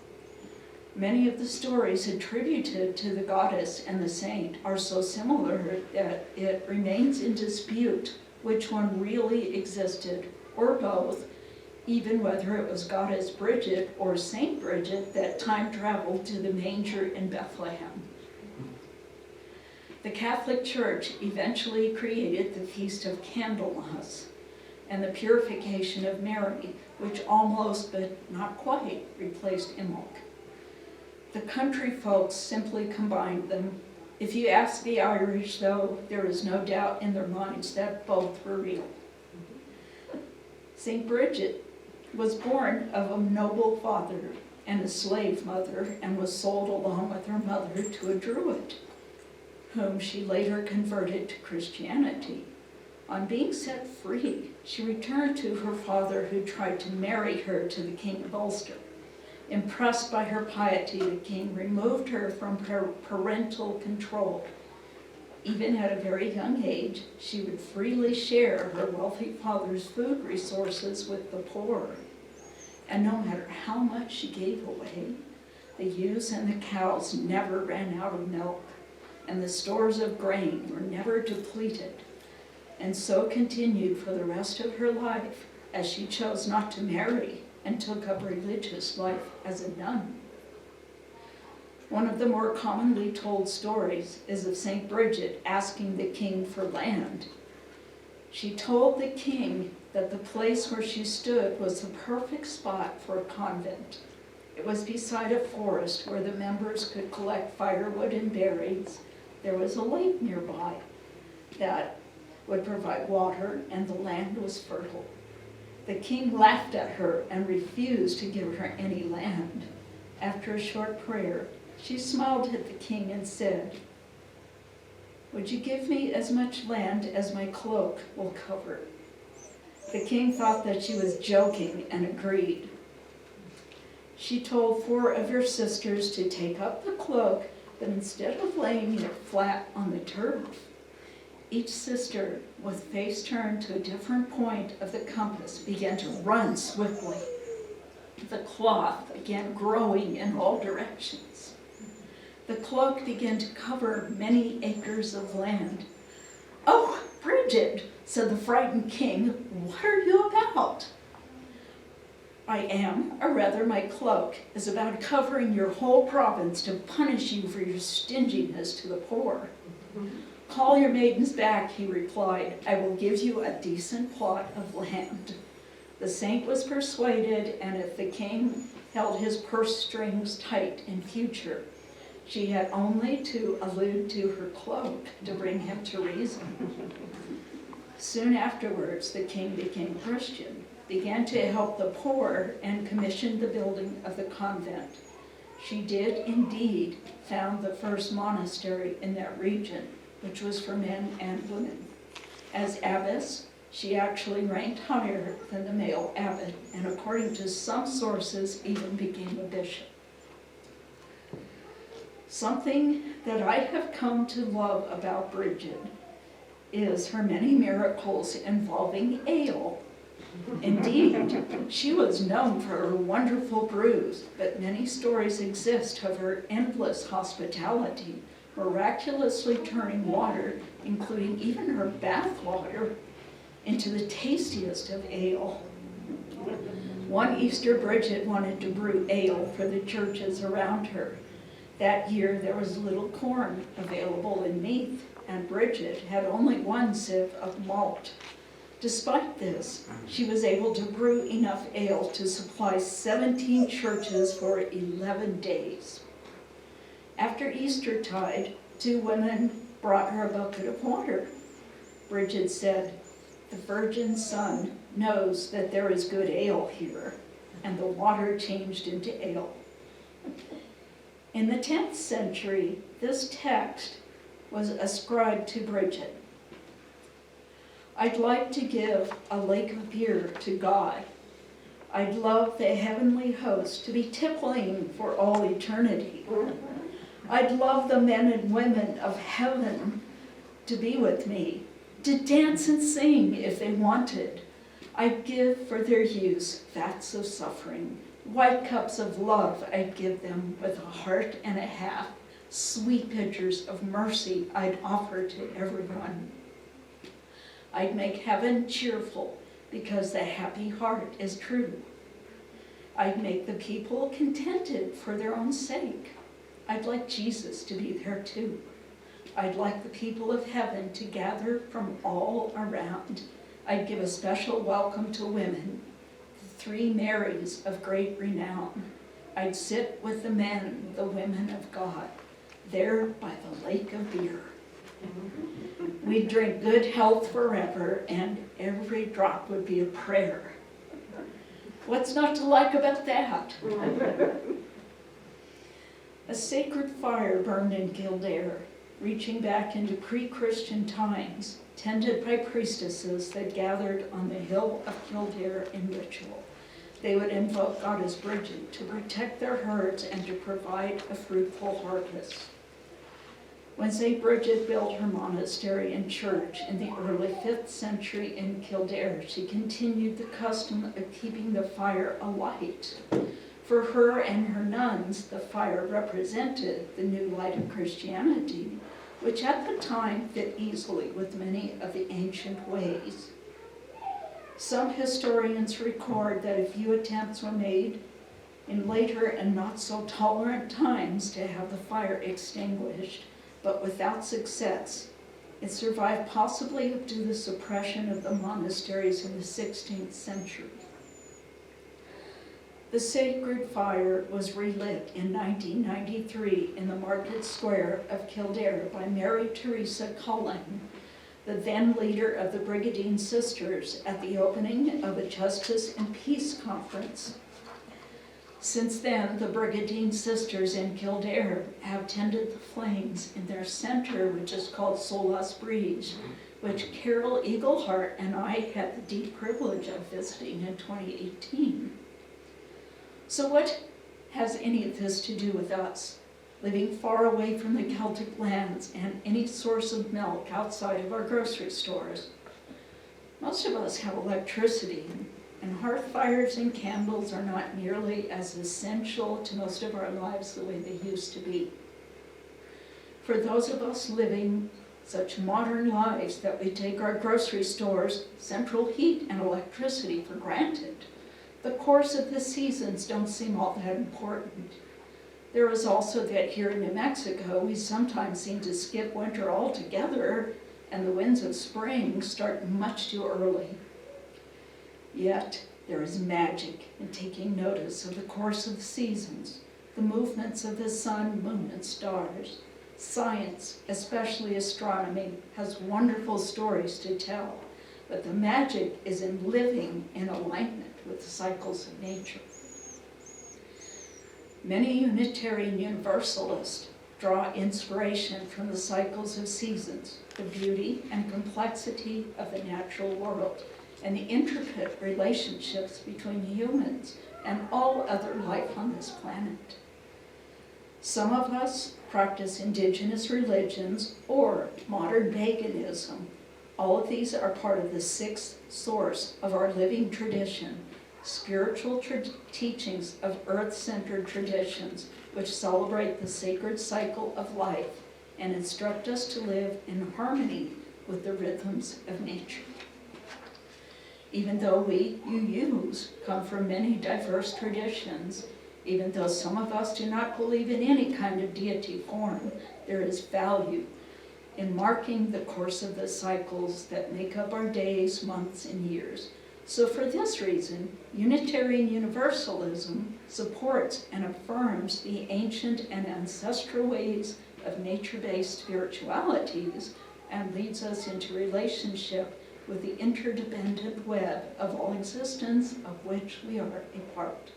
Many of the stories attributed to the goddess and the saint are so similar that it remains in dispute which one really existed, or both, even whether it was Goddess Bridget or Saint Bridget that time traveled to the manger in Bethlehem. The Catholic Church eventually created the Feast of Candlemas and the Purification of Mary, which almost, but not quite, replaced Imbolc. The country folks simply combined them. If you ask the Irish, though, there is no doubt in their minds that both were real. Saint Bridget was born of a noble father and a slave mother, and was sold along with her mother to a Druid, whom she later converted to Christianity. On being set free, she returned to her father, who tried to marry her to the King of Ulster. Impressed by her piety, the king removed her from parental control. Even at a very young age, she would freely share her wealthy father's food resources with the poor. And no matter how much she gave away, the ewes and the cows never ran out of milk, and the stores of grain were never depleted, and so continued for the rest of her life, as she chose not to marry and took up religious life as a nun. One of the more commonly told stories is of Saint Bridget asking the king for land. She told the king that the place where she stood was the perfect spot for a convent. It was beside a forest where the members could collect firewood and berries. There was a lake nearby that would provide water, and the land was fertile. The king laughed at her and refused to give her any land. After a short prayer, she smiled at the king and said, "Would you give me as much land as my cloak will cover?" The king thought that she was joking and agreed. She told 4 of her sisters to take up the cloak, but instead of laying it flat on the turf, each sister, with face turned to a different point of the compass, began to run swiftly, the cloth again growing in all directions. The cloak began to cover many acres of land. "Oh, Bridget," said the frightened king, "what are you about?" "I am, or rather my cloak is about covering your whole province to punish you for your stinginess to the poor." "Call your maidens back," he replied. "I will give you a decent plot of land." The saint was persuaded, and if the king held his purse strings tight in future, she had only to allude to her cloak to bring him to reason. Soon afterwards, the king became Christian, began to help the poor, and commissioned the building of the convent. She did indeed found the first monastery in that region, which was for men and women. As abbess, she actually ranked higher than the male abbot, and according to some sources, even became a bishop. Something that I have come to love about Bridget is her many miracles involving ale. Indeed, she was known for her wonderful brews, but many stories exist of her endless hospitality, miraculously turning water, including even her bath water, into the tastiest of ale. One Easter, Bridget wanted to brew ale for the churches around her. That year, there was little corn available in Meath, and Bridget had only 1 sieve of malt. Despite this, she was able to brew enough ale to supply 17 churches for 11 days. After Eastertide, 2 women brought her a bucket of water. Bridget said, "The virgin sun knows that there is good ale here," and the water changed into ale. In the 10th century, this text was ascribed to Bridget. "I'd like to give a lake of beer to God. I'd love the heavenly host to be tippling for all eternity. I'd love the men and women of heaven to be with me, to dance and sing if they wanted. I'd give for their use vats of suffering, white cups of love I'd give them with a heart and a half, sweet pitchers of mercy I'd offer to everyone. I'd make heaven cheerful because the happy heart is true. I'd make the people contented for their own sake. I'd like Jesus to be there too. I'd like the people of heaven to gather from all around. I'd give a special welcome to women, the 3 Marys of great renown. I'd sit with the men, the women of God, there by the lake of beer. We'd drink good health forever, and every drop would be a prayer." What's not to like about that? A sacred fire burned in Kildare, reaching back into pre-Christian times, tended by priestesses that gathered on the hill of Kildare in ritual. They would invoke Goddess Bridget to protect their herds and to provide a fruitful harvest. When St. Bridget built her monastery and church in the early 5th century in Kildare, she continued the custom of keeping the fire alight. For her and her nuns, the fire represented the new light of Christianity, which at the time fit easily with many of the ancient ways. Some historians record that a few attempts were made in later and not so tolerant times to have the fire extinguished, but without success. It survived possibly due to the suppression of the monasteries in the 16th century. The sacred fire was relit in 1993 in the market square of Kildare by Mary Teresa Cullen, the then leader of the Brigadine Sisters, at the opening of a Justice and Peace Conference. Since then, the Brigadine Sisters in Kildare have tended the flames in their center, which is called Solas Bridge, which Carol Eaglehart and I had the deep privilege of visiting in 2018. So what has any of this to do with us, living far away from the Celtic lands and any source of milk outside of our grocery stores? Most of us have electricity, and hearth fires and candles are not nearly as essential to most of our lives the way they used to be. For those of us living such modern lives that we take our grocery stores, central heat, and electricity for granted, the course of the seasons don't seem all that important. There is also that here in New Mexico, we sometimes seem to skip winter altogether, and the winds of spring start much too early. Yet, there is magic in taking notice of the course of the seasons, the movements of the sun, moon, and stars. Science, especially astronomy, has wonderful stories to tell, but the magic is in living in alignment with the cycles of nature. Many Unitarian Universalists draw inspiration from the cycles of seasons, the beauty and complexity of the natural world, and the intricate relationships between humans and all other life on this planet. Some of us practice indigenous religions or modern paganism. All of these are part of the 6th source of our living tradition, spiritual teachings of earth-centered traditions which celebrate the sacred cycle of life and instruct us to live in harmony with the rhythms of nature. Even though we UUs come from many diverse traditions, even though some of us do not believe in any kind of deity form, there is value in marking the course of the cycles that make up our days, months, and years. So for this reason, Unitarian Universalism supports and affirms the ancient and ancestral ways of nature-based spiritualities and leads us into relationship with the interdependent web of all existence of which we are a part.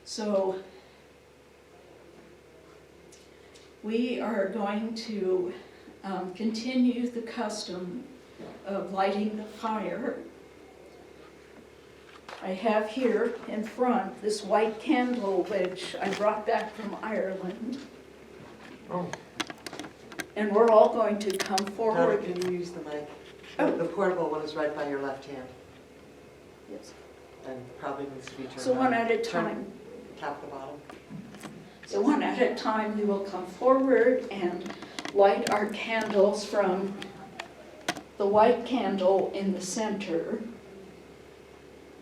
So we are going to continue the custom of lighting the fire. I have here in front this white candle which I brought back from Ireland. Oh. And we're all going to come Donna, forward. can you use the mic? Oh. The portable one is right by your left hand Yes. and probably needs to be turned on. So one at a Turn- time. Tap the bottom. So one at a time, we will come forward and light our candles from the white candle in the center.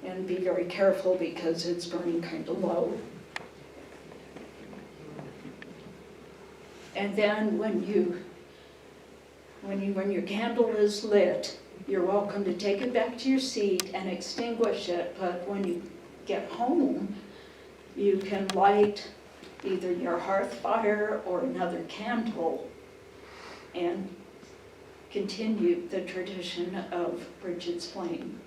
And be very careful because it's burning kind of low. And then when your candle is lit, you're welcome to take it back to your seat and extinguish it. But when you get home, you can light either your hearth fire or another candle and continue the tradition of Bridget's flame.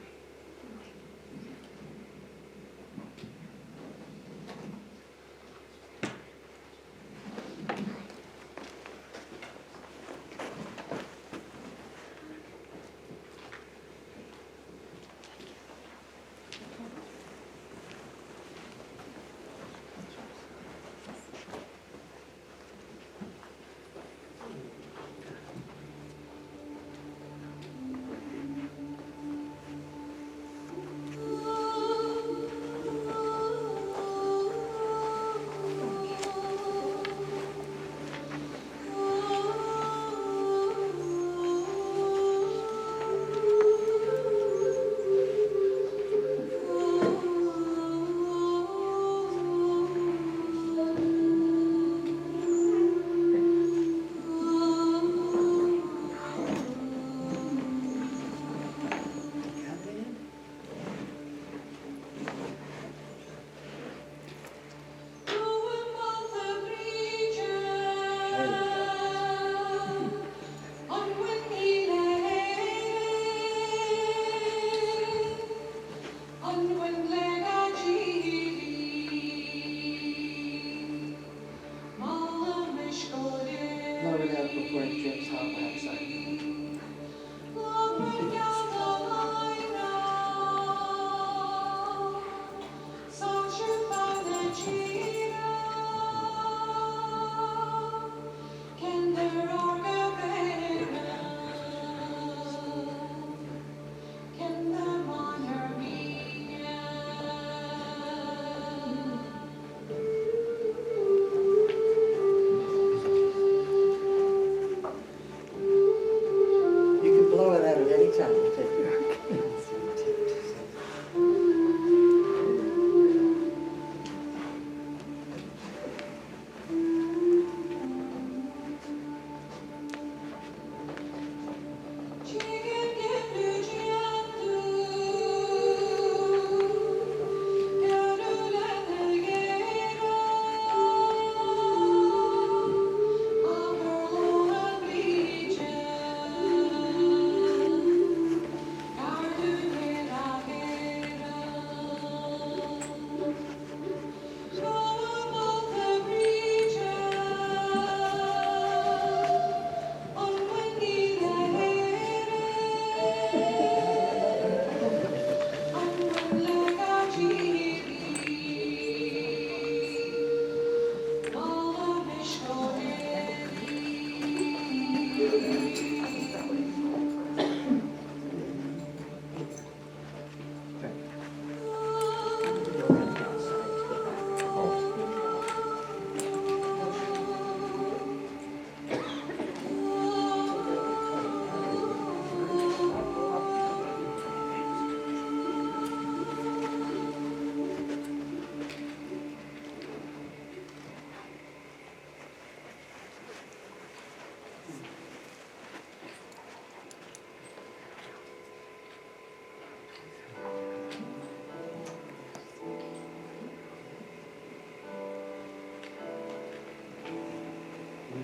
Lower that before it drips out outside.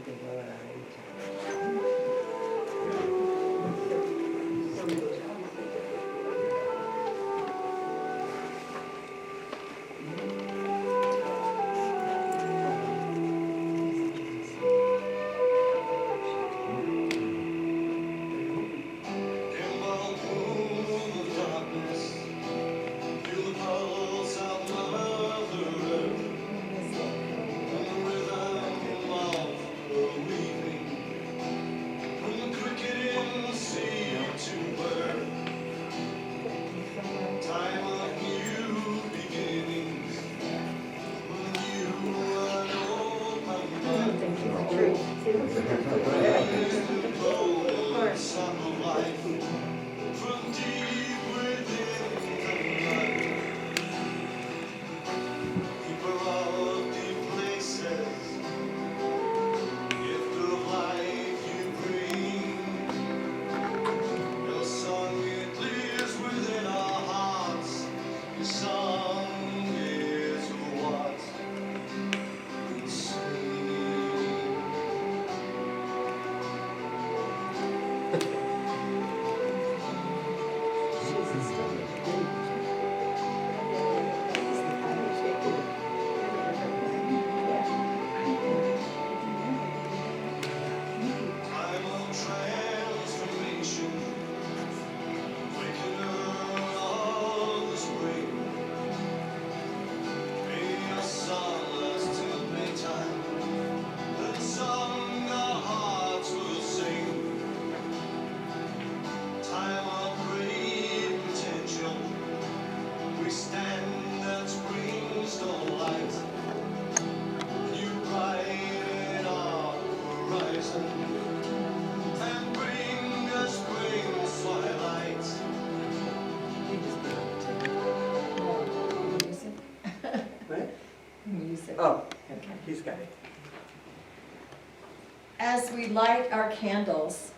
can blow it out anytime. Oh, okay, he's got it. As we light our candles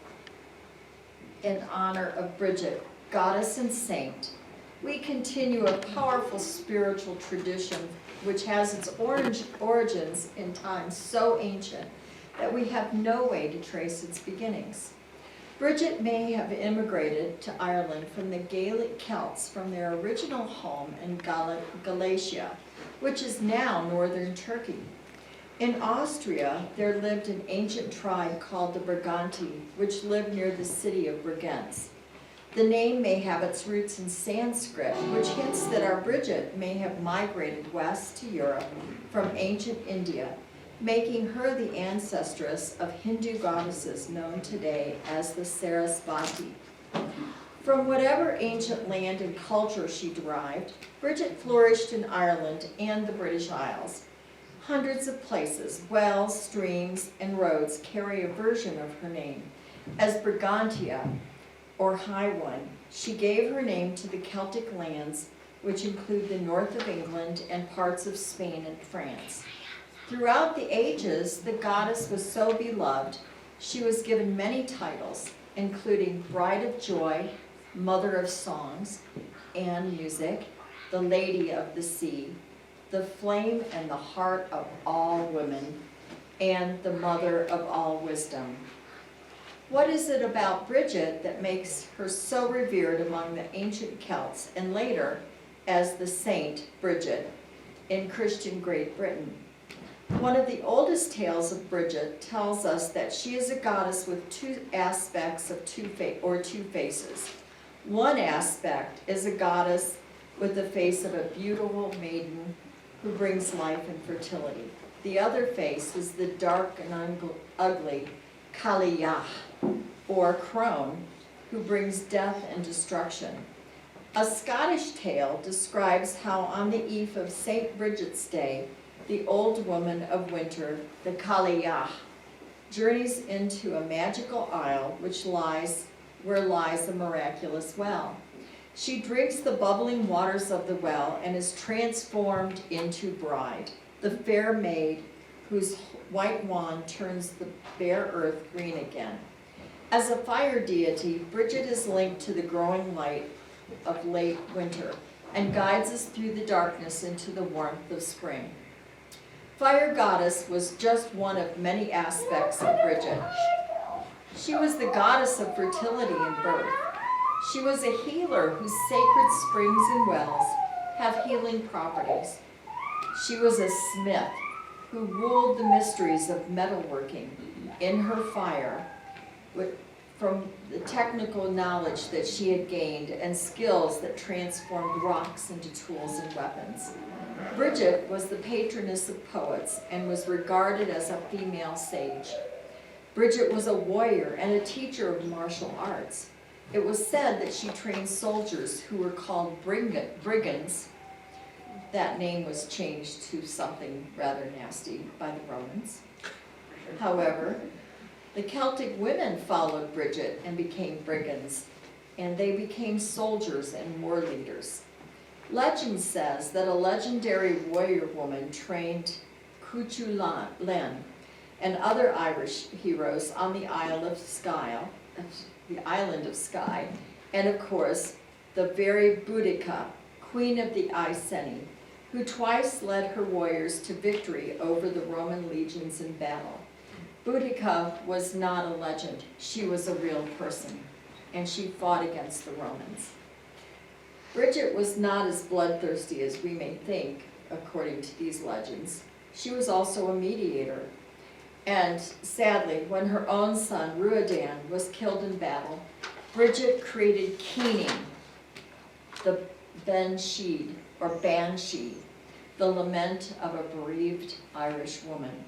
in honor of Bridget, goddess and saint, we continue a powerful spiritual tradition which has its origins in times so ancient that we have no way to trace its beginnings. Bridget may have immigrated to Ireland from the Gaelic Celts from their original home in Galatia, which is now northern Turkey. In Austria, there lived an ancient tribe called the Briganti, which lived near the city of Bregenz. The name may have its roots in Sanskrit, which hints that our Bridget may have migrated west to Europe from ancient India, making her the ancestress of Hindu goddesses known today as the Sarasvati. From whatever ancient land and culture she derived, Bridget flourished in Ireland and the British Isles. Hundreds of places, wells, streams, and roads carry a version of her name. As Brigantia, or High One, she gave her name to the Celtic lands, which include the north of England and parts of Spain and France. Throughout the ages, the goddess was so beloved, she was given many titles, including Bride of Joy, Mother of Songs and Music, the Lady of the Sea, the Flame and the Heart of all women, and the Mother of all wisdom. What is it about Bridget that makes her so revered among the ancient Celts and later as the Saint Bridget in Christian Great Britain? One of the oldest tales of Bridget tells us that she is a goddess with two aspects of two faces. One aspect is a goddess with the face of a beautiful maiden who brings life and fertility. The other face is the dark and ugly Kaliyah, or crone, who brings death and destruction. A Scottish tale describes how on the eve of St. Bridget's Day, the old woman of winter, the Kaliyah, journeys into a magical isle where lies a miraculous well. She drinks the bubbling waters of the well and is transformed into bride, the fair maid whose white wand turns the bare earth green again. As a fire deity, Bridget is linked to the growing light of late winter and guides us through the darkness into the warmth of spring. Fire goddess was just one of many aspects of Bridget. She was the goddess of fertility and birth. She was a healer whose sacred springs and wells have healing properties. She was a smith who ruled the mysteries of metalworking in her fire from the technical knowledge that she had gained and skills that transformed rocks into tools and weapons. Bridget was the patroness of poets and was regarded as a female sage. Bridget was a warrior and a teacher of martial arts. It was said that she trained soldiers who were called brigands. That name was changed to something rather nasty by the Romans. However, the Celtic women followed Bridget and became brigands, and they became soldiers and war leaders. Legend says that a legendary warrior woman trained Cuchulainn and other Irish heroes on the island of Skye, and of course, the very Boudica, queen of the Iceni, who twice led her warriors to victory over the Roman legions in battle. Boudica was not a legend, she was a real person, and she fought against the Romans. Bridget was not as bloodthirsty as we may think, according to these legends. She was also a mediator. And sadly, when her own son, Ruadan, was killed in battle, Bridget created Keening, the Banshee, the lament of a bereaved Irish woman.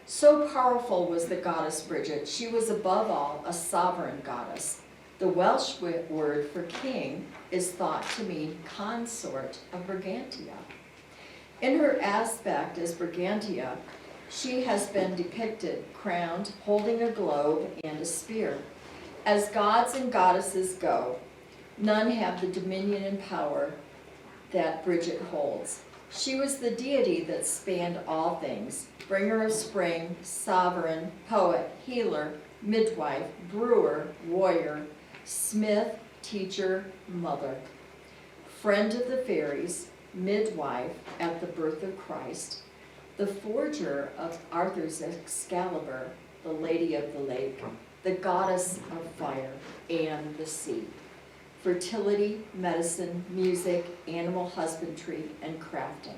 So powerful was the goddess Bridget, she was above all a sovereign goddess. The Welsh word for king is thought to mean consort of Brigantia. In her aspect as Brigantia, she has been depicted crowned, holding a globe and a spear. As gods and goddesses go, none have the dominion and power that Bridget holds. She was the deity that spanned all things, bringer of spring, sovereign, poet, healer, midwife, brewer, warrior, smith, teacher, mother, friend of the fairies, midwife at the birth of Christ, the forger of Arthur's Excalibur, the lady of the lake, the goddess of fire and the sea, fertility, medicine, music, animal husbandry, and crafting.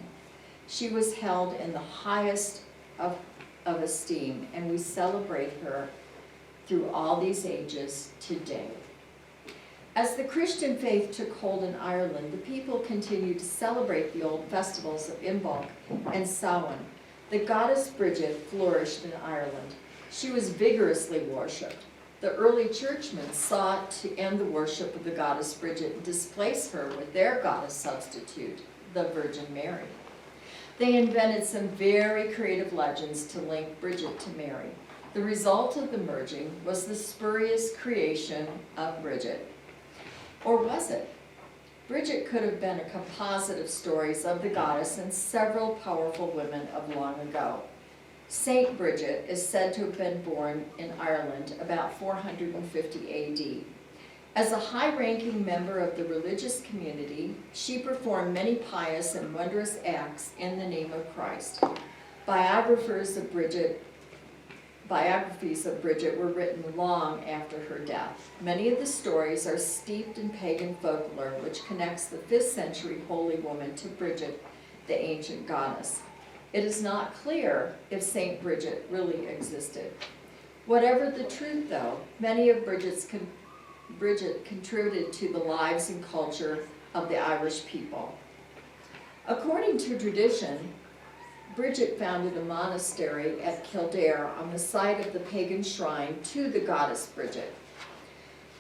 She was held in the highest of esteem, and we celebrate her through all these ages today. As the Christian faith took hold in Ireland, the people continued to celebrate the old festivals of Imbolc and Samhain. The goddess Bridget flourished in Ireland. She was vigorously worshipped. The early churchmen sought to end the worship of the goddess Bridget and displace her with their goddess substitute, the Virgin Mary. They invented some very creative legends to link Bridget to Mary. The result of the merging was the spurious creation of Bridget. Or was it? Bridget could have been a composite of stories of the goddess and several powerful women of long ago. Saint Bridget is said to have been born in Ireland about 450 AD. As a high-ranking member of the religious community, she performed many pious and wondrous acts in the name of Christ. Biographies of Bridget were written long after her death. Many of the stories are steeped in pagan folklore, which connects the 5th century holy woman to Bridget, the ancient goddess. It is not clear if Saint Bridget really existed. Whatever the truth, though, many of Bridget contributed to the lives and culture of the Irish people. According to tradition, Bridget founded a monastery at Kildare on the site of the pagan shrine to the goddess Bridget.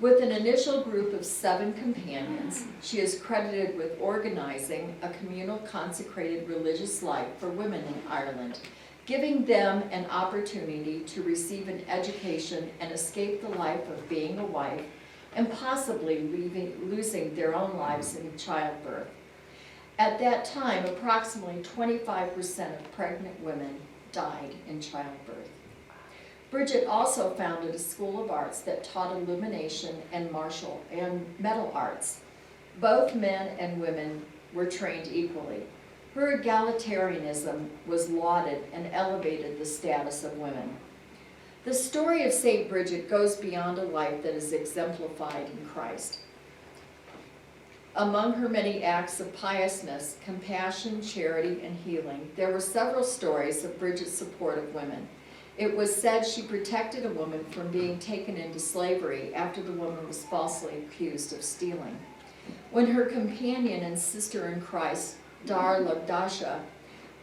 With an initial group of 7 companions, she is credited with organizing a communal consecrated religious life for women in Ireland, giving them an opportunity to receive an education and escape the life of being a wife, and possibly losing their own lives in childbirth. At that time, approximately 25% of pregnant women died in childbirth. Bridget also founded a school of arts that taught illumination and martial and metal arts. Both men and women were trained equally. Her egalitarianism was lauded and elevated the status of women. The story of St. Bridget goes beyond a life that is exemplified in Christ. Among her many acts of piousness, compassion, charity, and healing, there were several stories of Bridget's support of women. It was said she protected a woman from being taken into slavery after the woman was falsely accused of stealing. When her companion and sister in Christ, Dar Lagdasha,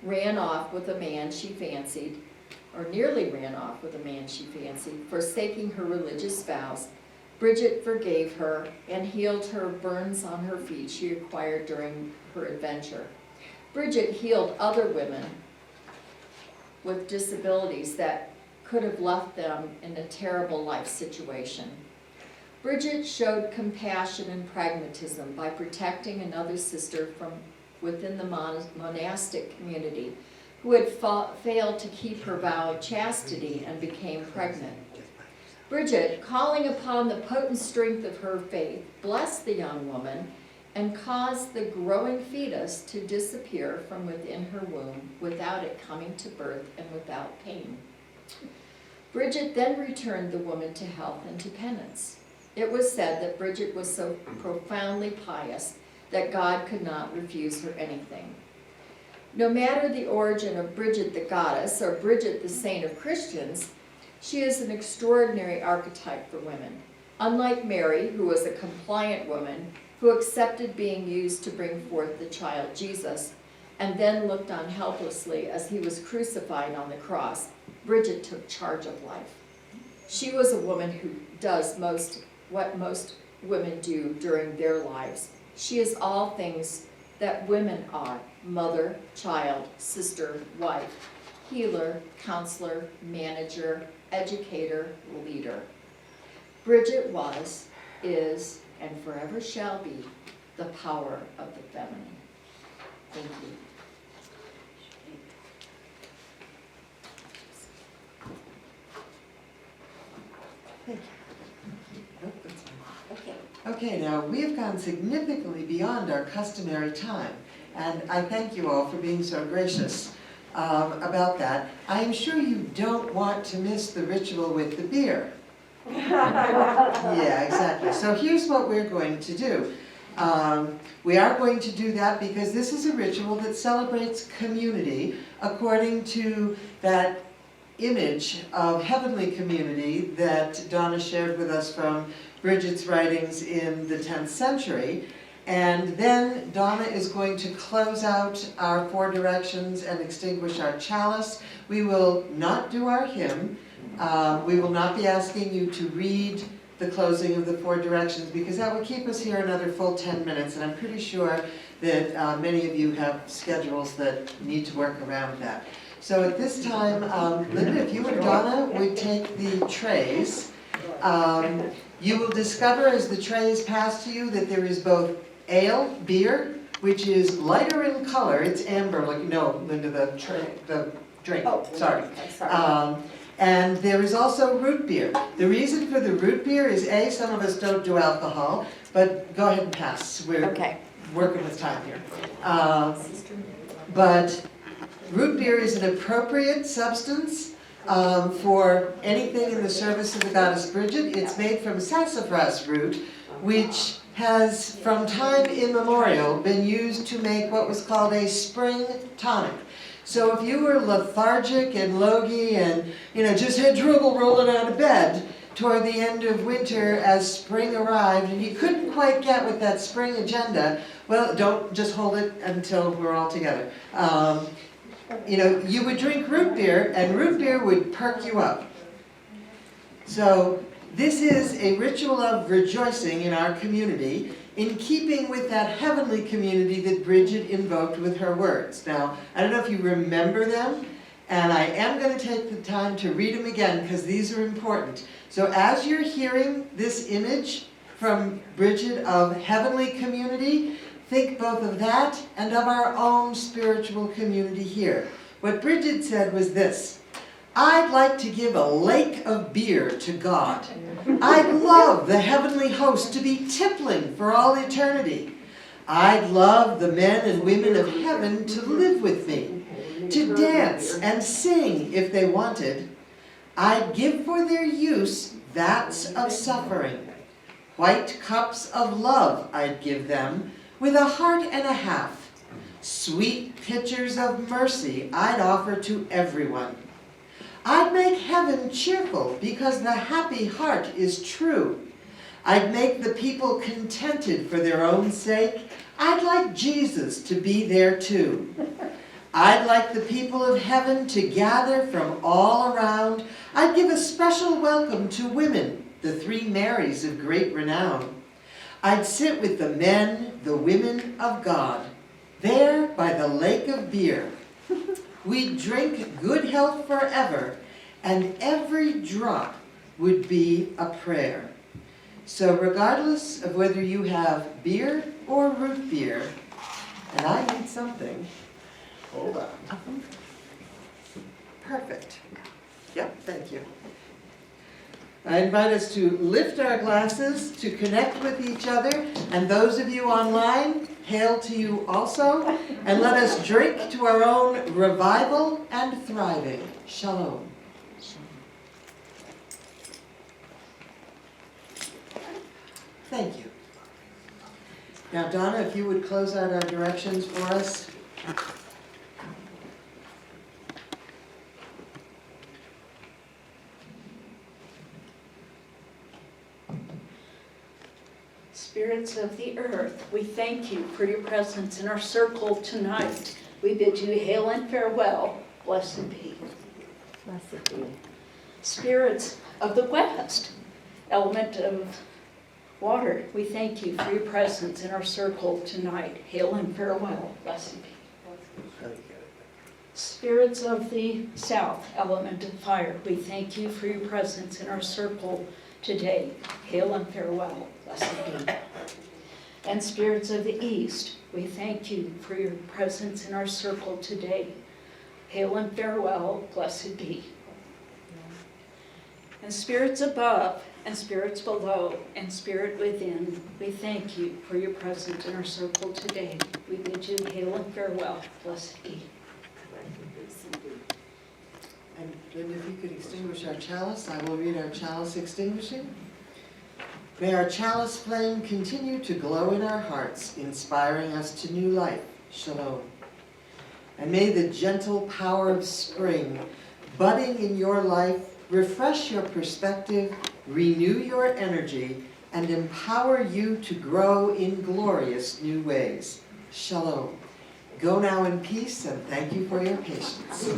ran off with a man she fancied, or nearly ran off with a man she fancied, forsaking her religious vows, Bridget forgave her and healed her burns on her feet she acquired during her adventure. Bridget healed other women with disabilities that could have left them in a terrible life situation. Bridget showed compassion and pragmatism by protecting another sister from within the monastic community who had failed to keep her vow of chastity and became pregnant. Bridget, calling upon the potent strength of her faith, blessed the young woman and caused the growing fetus to disappear from within her womb without it coming to birth and without pain. Bridget then returned the woman to health and to penance. It was said that Bridget was so profoundly pious that God could not refuse her anything. No matter the origin of Bridget the goddess or Bridget the saint of Christians, she is an extraordinary archetype for women. Unlike Mary, who was a compliant woman who accepted being used to bring forth the child Jesus, and then looked on helplessly as he was crucified on the cross, Bridget took charge of life. She was a woman who does what most women do during their lives. She is all things that women are: mother, child, sister, wife, healer, counselor, manager, educator, leader. Bridget was, is, and forever shall be the power of the feminine. Thank you. Thank you. Nope, that's fine. Okay, now we've gone significantly beyond our customary time, and I thank you all for being so gracious about that. I am sure you don't want to miss the ritual with the beer. Yeah, exactly. So here's what we're going to do. We are going to do that because this is a ritual that celebrates community according to that image of heavenly community that Donna shared with us from Bridget's writings in the 10th century. And then Donna is going to close out our 4 directions and extinguish our chalice. We will not do our hymn. We will not be asking you to read the closing of the 4 directions because that would keep us here another full 10 minutes, and I'm pretty sure that many of you have schedules that need to work around that. So at this time, Linda, if you and Donna would take the trays, you will discover as the trays pass to you that there is both ale, beer, which is lighter in color. It's amber, like, no, Linda, the drink, sorry. And there is also root beer. The reason for the root beer is A, some of us don't do alcohol, but go ahead and pass. We're working with time here. But root beer is an appropriate substance for anything in the service of the goddess Bridget. It's made from sassafras root, which has from time immemorial been used to make what was called a spring tonic. So if you were lethargic and logy and just had trouble rolling out of bed toward the end of winter as spring arrived and you couldn't quite get with that spring agenda, well, don't just hold it until we're all together. You would drink root beer and root beer would perk you up. So this is a ritual of rejoicing in our community, in keeping with that heavenly community that Bridget invoked with her words. Now, I don't know if you remember them, and I am going to take the time to read them again because these are important. So as you're hearing this image from Bridget of heavenly community, think both of that and of our own spiritual community here. What Bridget said was this: I'd like to give a lake of beer to God. I'd love the heavenly host to be tippling for all eternity. I'd love the men and women of heaven to live with me, to dance and sing if they wanted. I'd give for their use vats of suffering. White cups of love I'd give them, with a heart and a half. Sweet pitchers of mercy I'd offer to everyone. I'd make heaven cheerful because the happy heart is true. I'd make the people contented for their own sake. I'd like Jesus to be there too. I'd like the people of heaven to gather from all around. I'd give a special welcome to women, the 3 Marys of great renown. I'd sit with the men, the women of God, there by the lake of beer. We'd drink good health forever, and every drop would be a prayer. So regardless of whether you have beer or root beer, and I need something, hold on. Perfect. Yep, thank you. I invite us to lift our glasses, to connect with each other, and those of you online, hail to you also, and let us drink to our own revival and thriving. Shalom. Thank you. Now, Donna, if you would close out our directions for us. Spirits of the earth, we thank you for your presence in our circle tonight. We bid you hail and farewell. Blessed be. Blessed be. Spirits of the west, element of water, we thank you for your presence in our circle tonight. Hail and farewell. Blessed be. Spirits of the south, element of fire, we thank you for your presence in our circle today. Hail and farewell. Blessed be. And spirits of the east, we thank you for your presence in our circle today. Hail and farewell. Blessed be. And spirits above and spirits below and spirit within, we thank you for your presence in our circle today. We bid you hail and farewell. Blessed be. And Linda, if you could extinguish our chalice, I will read our chalice extinguishing. May our chalice flame continue to glow in our hearts, inspiring us to new life. Shalom. And may the gentle power of spring, budding in your life, refresh your perspective, renew your energy, and empower you to grow in glorious new ways. Shalom. Go now in peace, and thank you for your patience.